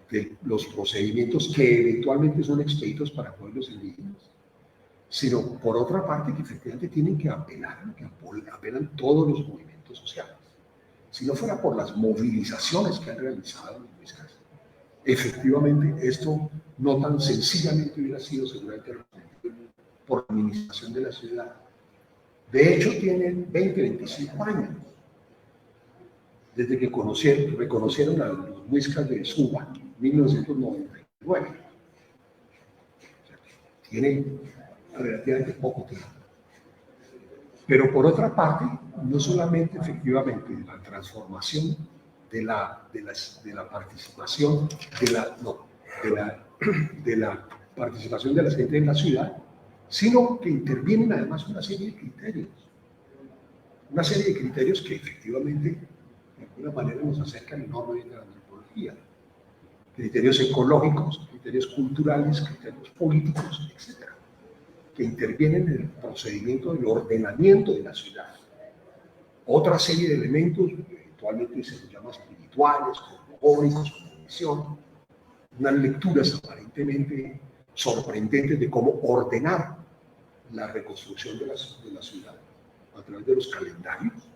de los procedimientos que eventualmente son expeditos para pueblos indígenas, sino por otra parte que efectivamente tienen que apelar, que apelan todos los movimientos sociales. Si no fuera por las movilizaciones que han realizado los muiscas, efectivamente esto no tan sencillamente hubiera sido seguramente respondido por la administración de la ciudad. De hecho, tienen 20, 25 años desde que reconocieron a los muiscas de Suba, 1999. Tienen relativamente poco tiempo. Pero por otra parte, no solamente efectivamente la transformación de la participación de la participación de la gente en la ciudad, sino que intervienen además una serie de criterios que efectivamente de alguna manera nos acercan enormemente a la antropología, criterios ecológicos, criterios culturales, criterios políticos, etc., que intervienen en el procedimiento del ordenamiento de la ciudad. Otra serie de elementos, eventualmente se los llama espirituales, cosmogónicos, como visión, unas lecturas aparentemente sorprendentes de cómo ordenar la reconstrucción de la ciudad a través de los calendarios,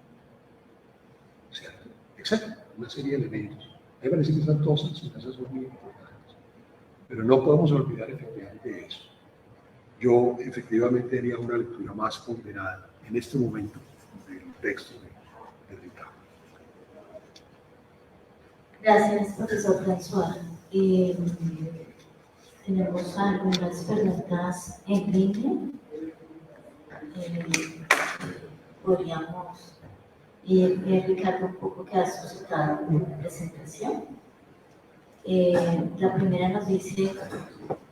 ¿cierto? Exacto, una serie de elementos. A mí me parece que esas dos enseñanzas son muy importantes, pero no podemos olvidar efectivamente eso. Yo efectivamente haría una lectura más ponderada en este momento del texto de Ricardo. Gracias, profesor François. Tenemos algunas preguntas en línea. Podríamos Y Ricardo, un poco que has suscitado en la presentación. La primera nos dice,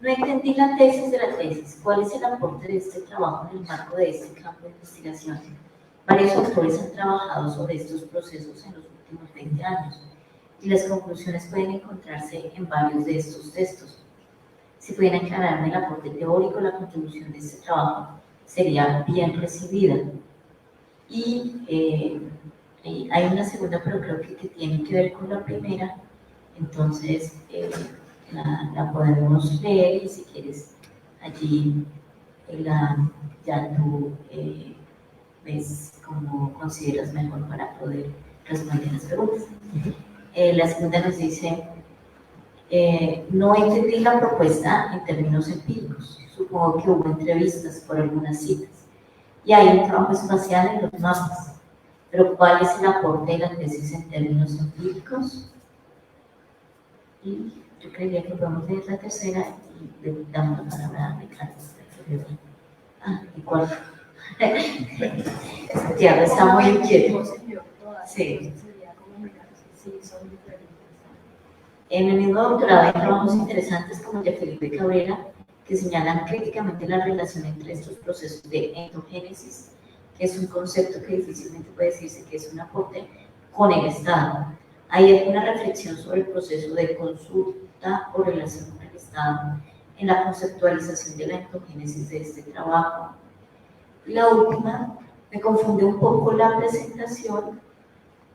no entendí la tesis de la tesis. ¿Cuál es el aporte de este trabajo en el marco de este campo de investigación? Varios autores han trabajado sobre estos procesos en los últimos 20 años y las conclusiones pueden encontrarse en varios de estos textos. Si pueden aclararme el aporte teórico, la contribución de este trabajo sería bien recibida. Y hay una segunda, pero creo que tiene que ver con la primera, entonces la podemos leer y si quieres allí ya tú ves cómo consideras mejor para poder responder las preguntas. La segunda nos dice, no entendí la propuesta en términos empíricos, supongo que hubo entrevistas por algunas citas y hay un trabajo espacial en los mapas. Pero ¿cuál es el aporte de la tesis en términos empíricos? Y yo creería que podemos leer la tercera y le damos la palabra a Ricardo. Ah, ¿y cuál? Santiago está muy inquieto. Sí. En el mismo doctorado hay trabajos interesantes como el de Felipe Cabrera que señalan críticamente la relación entre estos procesos de endogénesis, que es un concepto que difícilmente puede decirse que es un aporte, con el Estado. ¿Hay alguna reflexión sobre el proceso de consulta o relación con el Estado en la conceptualización de la endogénesis de este trabajo? Y la última, me confunde un poco la presentación.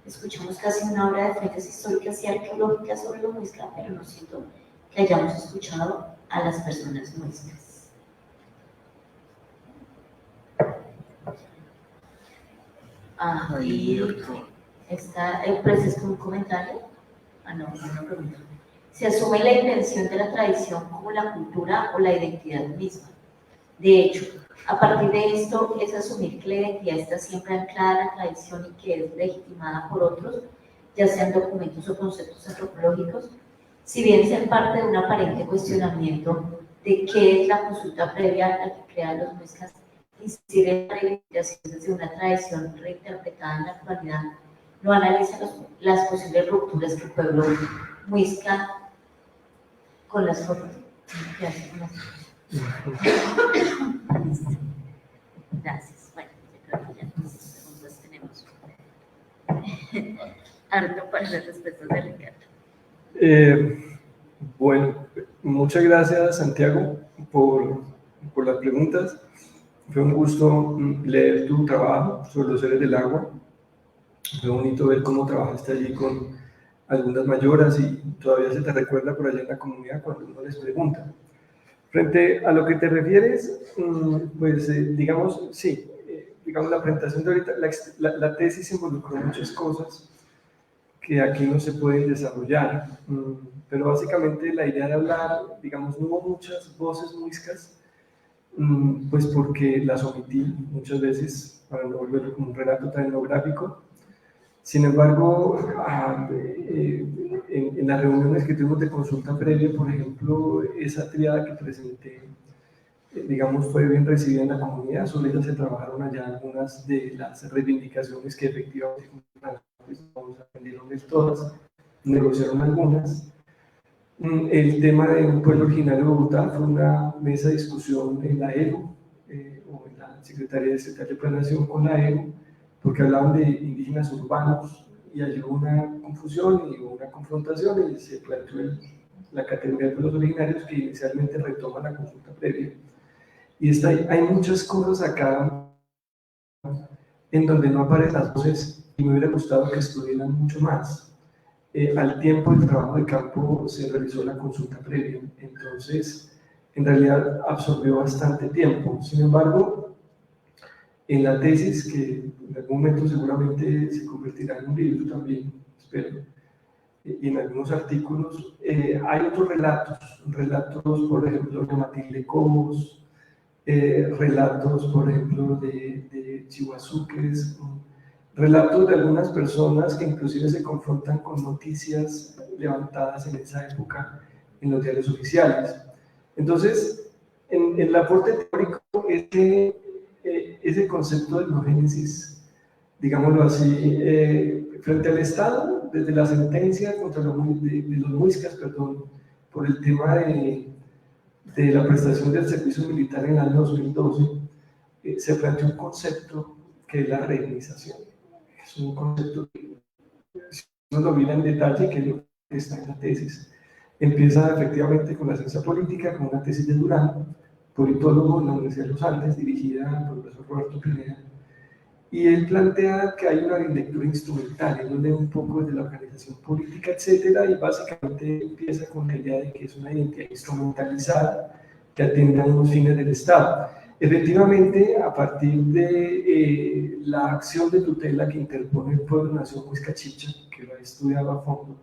Escuchamos casi una obra de fuentes históricas y arqueológicas sobre los muiscas, pero no siento que hayamos escuchado a las personas muiscas. Y está, ¿pues es un comentario? No pregunto. Se asume la intención de la tradición como la cultura o la identidad misma. De hecho, a partir de esto es asumir que la identidad está siempre anclada en la tradición y que es legitimada por otros, ya sean documentos o conceptos antropológicos, si bien ser parte de un aparente cuestionamiento de qué es la consulta previa a la que crean los muiscas, incide en la reivindicación de una tradición reinterpretada en la actualidad, no analiza las posibles rupturas que el pueblo muisca con las formas. Gracias. Bueno, yo creo que ya muchas preguntas tenemos. Harto para las respuestas de Ricardo. Bueno, muchas gracias, Santiago, por las preguntas. Fue un gusto leer tu trabajo sobre los seres del agua. Fue bonito ver cómo trabajaste allí con algunas mayoras y todavía se te recuerda por allá en la comunidad cuando uno les pregunta. Frente a lo que te refieres, pues digamos, sí, digamos la presentación de ahorita, la tesis involucró muchas cosas que aquí no se pueden desarrollar, pero básicamente la idea de hablar, digamos, no hubo muchas voces muiscas, pues porque las omití muchas veces para no volverlo como un relato tan etnográfico. Sin embargo, en las reuniones que tuvimos de consulta previa, por ejemplo, esa triada que presenté, digamos, fue bien recibida en la comunidad. Sobre ella se trabajaron allá algunas de las reivindicaciones que efectivamente no aprendieron de todas, negociaron algunas. El tema de un pueblo originario de Bogotá fue una mesa de discusión en la EGO, o en la Secretaría de Planeación con la EGO, porque hablaban de indígenas urbanos y hay una confusión y una confrontación y se planteó la categoría de pueblos originarios que inicialmente retoma la consulta previa. Y hay muchas cosas acá en donde no aparecen las voces y me hubiera gustado que estuvieran mucho más. Al tiempo del trabajo de campo se realizó la consulta previa, entonces en realidad absorbió bastante tiempo. Sin embargo, en la tesis, que en algún momento seguramente se convertirá en un libro también, espero, y en algunos artículos, hay otros relatos, por ejemplo, de Matilde Cobos, relatos, por ejemplo, de Chihuazuques, relatos de algunas personas que inclusive se confrontan con noticias levantadas en esa época en los diarios oficiales. Entonces, en el aporte teórico, ese concepto de etnogénesis digámoslo así, frente al Estado, desde la sentencia contra los muiscas, perdón, por el tema de la prestación del servicio militar en el año 2012, se planteó un concepto que es la reorganización. Es un concepto que, si uno lo mira en detalle, que es lo que está en la tesis. Empieza efectivamente con la ciencia política, con una tesis de Durán, politólogo en la Universidad de los Andes, dirigida por el profesor Roberto Pineda. Y él plantea que hay una lectura instrumental, él lo lee un poco desde la organización política, etcétera, y básicamente empieza con la idea de que es una identidad instrumentalizada que atiende a unos fines del Estado. Efectivamente, a partir de la acción de tutela que interpone el pueblo nación Muisca Chicha, que lo ha estudiado a fondo,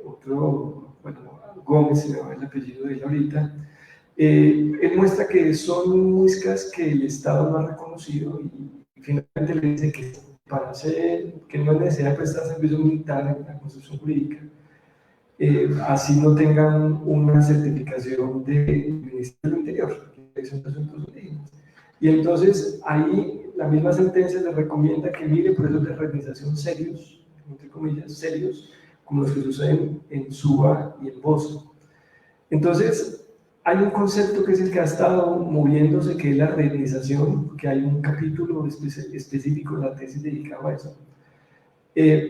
otro, bueno, Gómez, se me va el apellido de él ahorita, él muestra que son muiscas que el Estado no ha reconocido y finalmente le dice que para hacer, que no es necesario prestar servicio militar en la construcción jurídica, así no tengan una certificación del Ministerio del Interior, que es un asunto indígenas. Y entonces ahí la misma sentencia le recomienda que mire procesos de reorganización serios, entre comillas, serios, como los que suceden en Suba y en Bozo. Entonces, hay un concepto que es el que ha estado moviéndose, que es la reorganización, que hay un capítulo específico en la tesis dedicado a eso,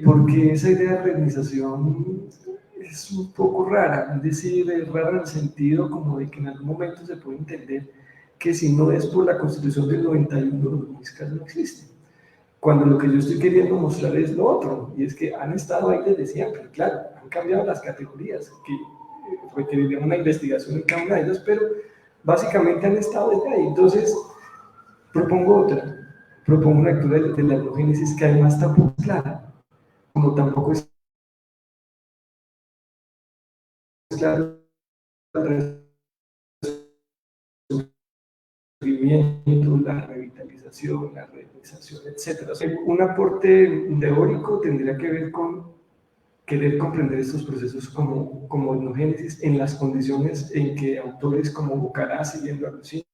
porque esa idea de reorganización es un poco rara, es decir, es rara en el sentido como de que en algún momento se puede entender que si no es por la Constitución del 91, los muiscas no existen. Cuando lo que yo estoy queriendo mostrar es lo otro, y es que han estado ahí desde siempre, claro, han cambiado las categorías, que requerirían una investigación en cada una de ellas, pero básicamente han estado desde ahí. Entonces, propongo una lectura de la etnogénesis que además tampoco es clara, como tampoco es claro la revitalización, la reorganización, etc. O sea, un aporte teórico tendría que ver con querer comprender estos procesos como etnogénesis en las condiciones en que autores como Bucará, siguiendo a Lucinque,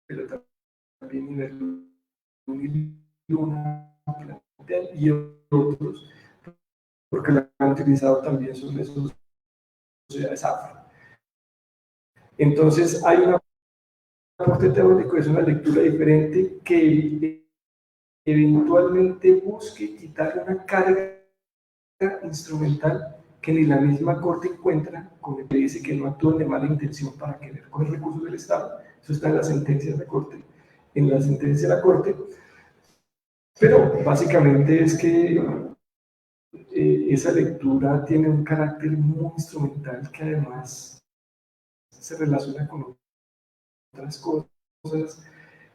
pero también Luna y otros, porque lo han utilizado también sobre sus sociedades afro. Entonces hay un aporte teórico, es una lectura diferente que eventualmente busque quitar una carga instrumental que ni la misma Corte encuentra, con el que dice que no actúan de mala intención para querer coger recursos del Estado. Eso está en las sentencias de Corte, en la sentencia de la Corte. Pero básicamente es que esa lectura tiene un carácter muy instrumental que además se relaciona con otras cosas,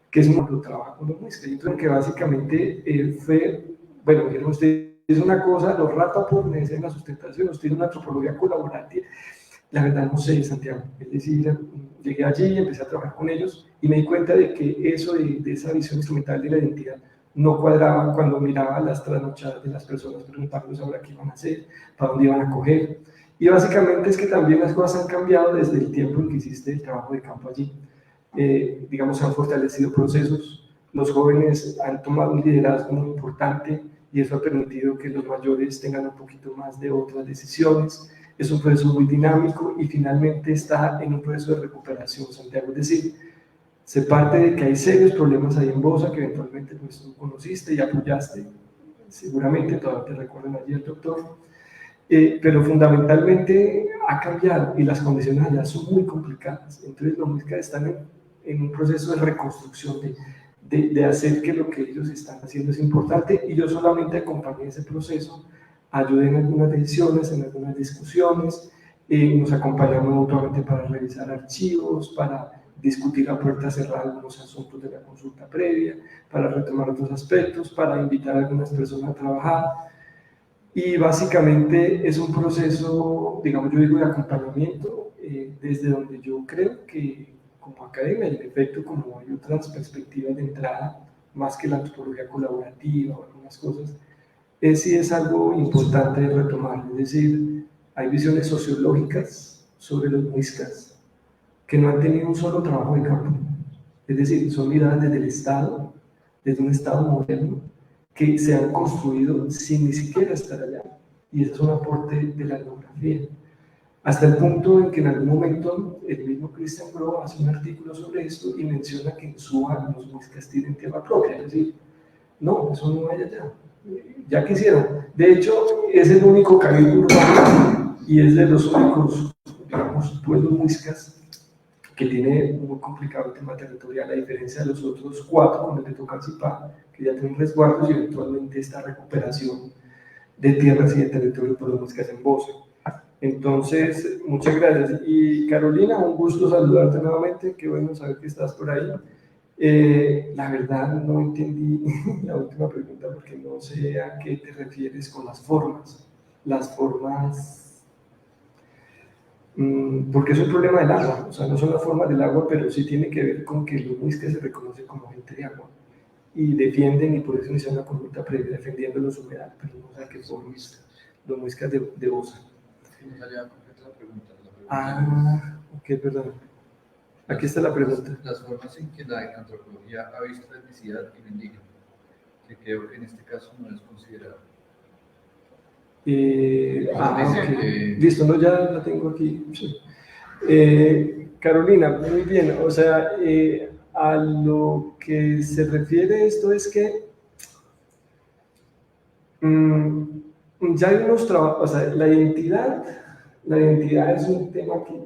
que es un trabajo con los muiscas. Entonces, que básicamente fue, bueno, dijeron ustedes, es una cosa, los Ratapor necesitan la sustentación, usted tiene una antropología colaborativa, la verdad no sé, Santiago, es decir, llegué allí, empecé a trabajar con ellos y me di cuenta de que eso de esa visión instrumental de la identidad no cuadraba cuando miraba las trasnochadas de las personas preguntándoles ahora qué iban a hacer, para dónde iban a coger, y básicamente es que también las cosas han cambiado desde el tiempo en que hiciste el trabajo de campo allí. Digamos, se han fortalecido procesos, los jóvenes han tomado un liderazgo muy importante y eso ha permitido que los mayores tengan un poquito más de otras decisiones. Es un proceso muy dinámico y finalmente está en un proceso de recuperación, Santiago. Es decir, se parte de que hay serios problemas ahí en Bosa que eventualmente pues, tú conociste y apoyaste, seguramente todavía te recuerdan allí el doctor, pero fundamentalmente ha cambiado y las condiciones allá son muy complicadas. Entonces los muiscas están en un proceso de reconstrucción, de hacer que lo que ellos están haciendo es importante, y yo solamente acompañé ese proceso, ayudé en algunas decisiones, en algunas discusiones, nos acompañamos mutuamente para revisar archivos, para discutir a puerta cerrada algunos asuntos de la consulta previa, para retomar otros aspectos, para invitar a algunas personas a trabajar, y básicamente es un proceso, digamos, yo digo de acompañamiento, desde donde yo creo que como academia, y en efecto como hay otras perspectivas de entrada, más que la antropología colaborativa o algunas cosas, sí es algo importante de retomar. Es decir, hay visiones sociológicas sobre los muiscas que no han tenido un solo trabajo de campo. Es decir, son miradas desde el Estado, desde un Estado moderno, que se han construido sin ni siquiera estar allá. Y ese es un aporte de la etnografía. Hasta el punto en que en algún momento el mismo Christian Groh hace un artículo sobre esto y menciona que en Suba los muiscas tienen tierra propia, es decir, no, eso no hay allá, ya quisieran. De hecho, es el único cabildo urbano y es de los únicos, digamos, pueblos muiscas que tiene muy complicado el tema territorial, a diferencia de los otros 4, como el de Tocancipá, que ya tienen resguardos y eventualmente esta recuperación de tierras y de territorio por los muiscas en Bosa. Entonces, muchas gracias. Y Carolina, un gusto saludarte nuevamente, qué bueno saber que estás por ahí. La verdad no entendí la última pregunta porque no sé a qué te refieres con las formas. Las formas, porque es un problema del agua, o sea, no son las formas del agua, pero sí tiene que ver con que los muiscas se reconocen como gente de agua y defienden, y por eso inician una conducta previa defendiendo los humedales, pero no sé a qué formas los muiscas de Bosa. No salía completa la pregunta. Ok, perdón. Aquí está la pregunta. Las formas en que la antropología ha visto la etnicidad y lo indígena, que creo que en este caso no es considerado. Ok. Listo, no, ya la tengo aquí. Sí. Carolina, muy bien. O sea, a lo que se refiere esto es que ya hay unos trabajos, o sea, la identidad es un tema que,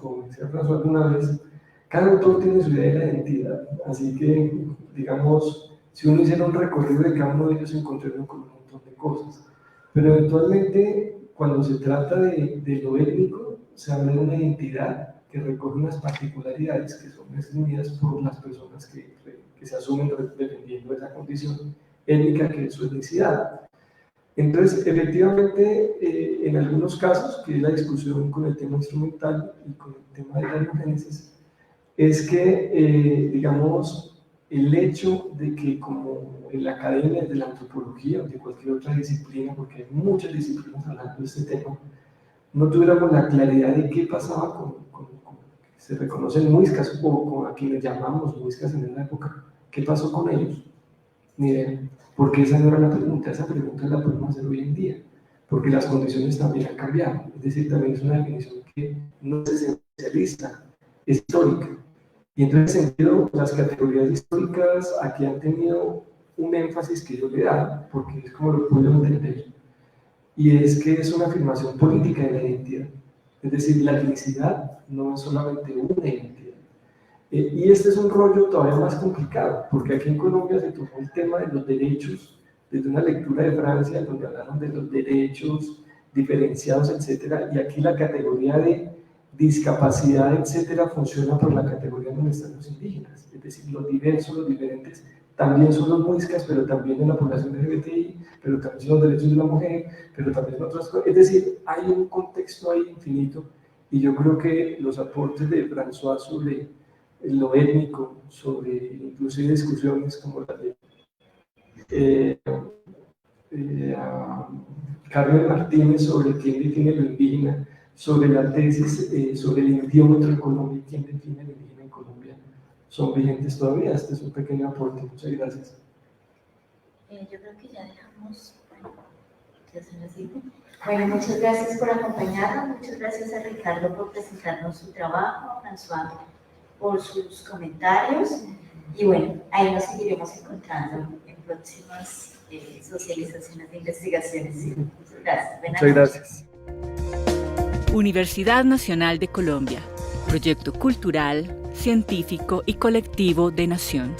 como decía François alguna vez, cada autor tiene su idea de la identidad, así que, digamos, si uno hiciera un recorrido de cada uno de ellos, se encontraría con un montón de cosas, pero eventualmente, cuando se trata de lo étnico, se habla de una identidad que recoge unas particularidades que son definidas por las personas que se asumen dependiendo de esa condición étnica que es su etnicidad. Entonces, efectivamente, en algunos casos, que es la discusión con el tema instrumental y con el tema de la etnogénesis, es que, digamos, el hecho de que como en la academia de la antropología o de cualquier otra disciplina, porque hay muchas disciplinas hablando de este tema, no tuviéramos la claridad de qué pasaba con se reconocen muiscas o con a quienes llamamos muiscas en esa época, qué pasó con ellos, ni idea. Porque esa no era la pregunta, esa pregunta la podemos hacer hoy en día, porque las condiciones también han cambiado, es decir, también es una definición que no es esencialista, es histórica. Y en ese sentido, las categorías históricas aquí han tenido un énfasis que yo le da, porque es como lo puedo entender, y es que es una afirmación política de la identidad, es decir, la etnicidad no es solamente una identidad. Y este es un rollo todavía más complicado, porque aquí en Colombia se tomó el tema de los derechos, desde una lectura de Francia, donde hablaron de los derechos diferenciados, etcétera, y aquí la categoría de discapacidad, etcétera, funciona por la categoría donde están los indígenas, es decir, los diversos, los diferentes, también son los muiscas, pero también en la población LGBTI, pero también son los derechos de la mujer, pero también son otras cosas, es decir, hay un contexto ahí infinito, y yo creo que los aportes de François sobre lo étnico, sobre inclusive discusiones como la de Carmen Martínez sobre quién define lo indígena, sobre la tesis sobre el indiómetro en Colombia y quién define lo indígena en Colombia, son vigentes todavía. Este es un pequeño aporte. Muchas gracias. Yo creo que ya dejamos, ya se nos dijo. Bueno, muchas gracias por acompañarnos, muchas gracias a Ricardo por presentarnos su trabajo, a François por sus comentarios, y bueno, ahí nos seguiremos encontrando en próximas socializaciones de investigaciones. Sí, muchas gracias. Muchas gracias. Universidad Nacional de Colombia, proyecto cultural, científico y colectivo de Nación.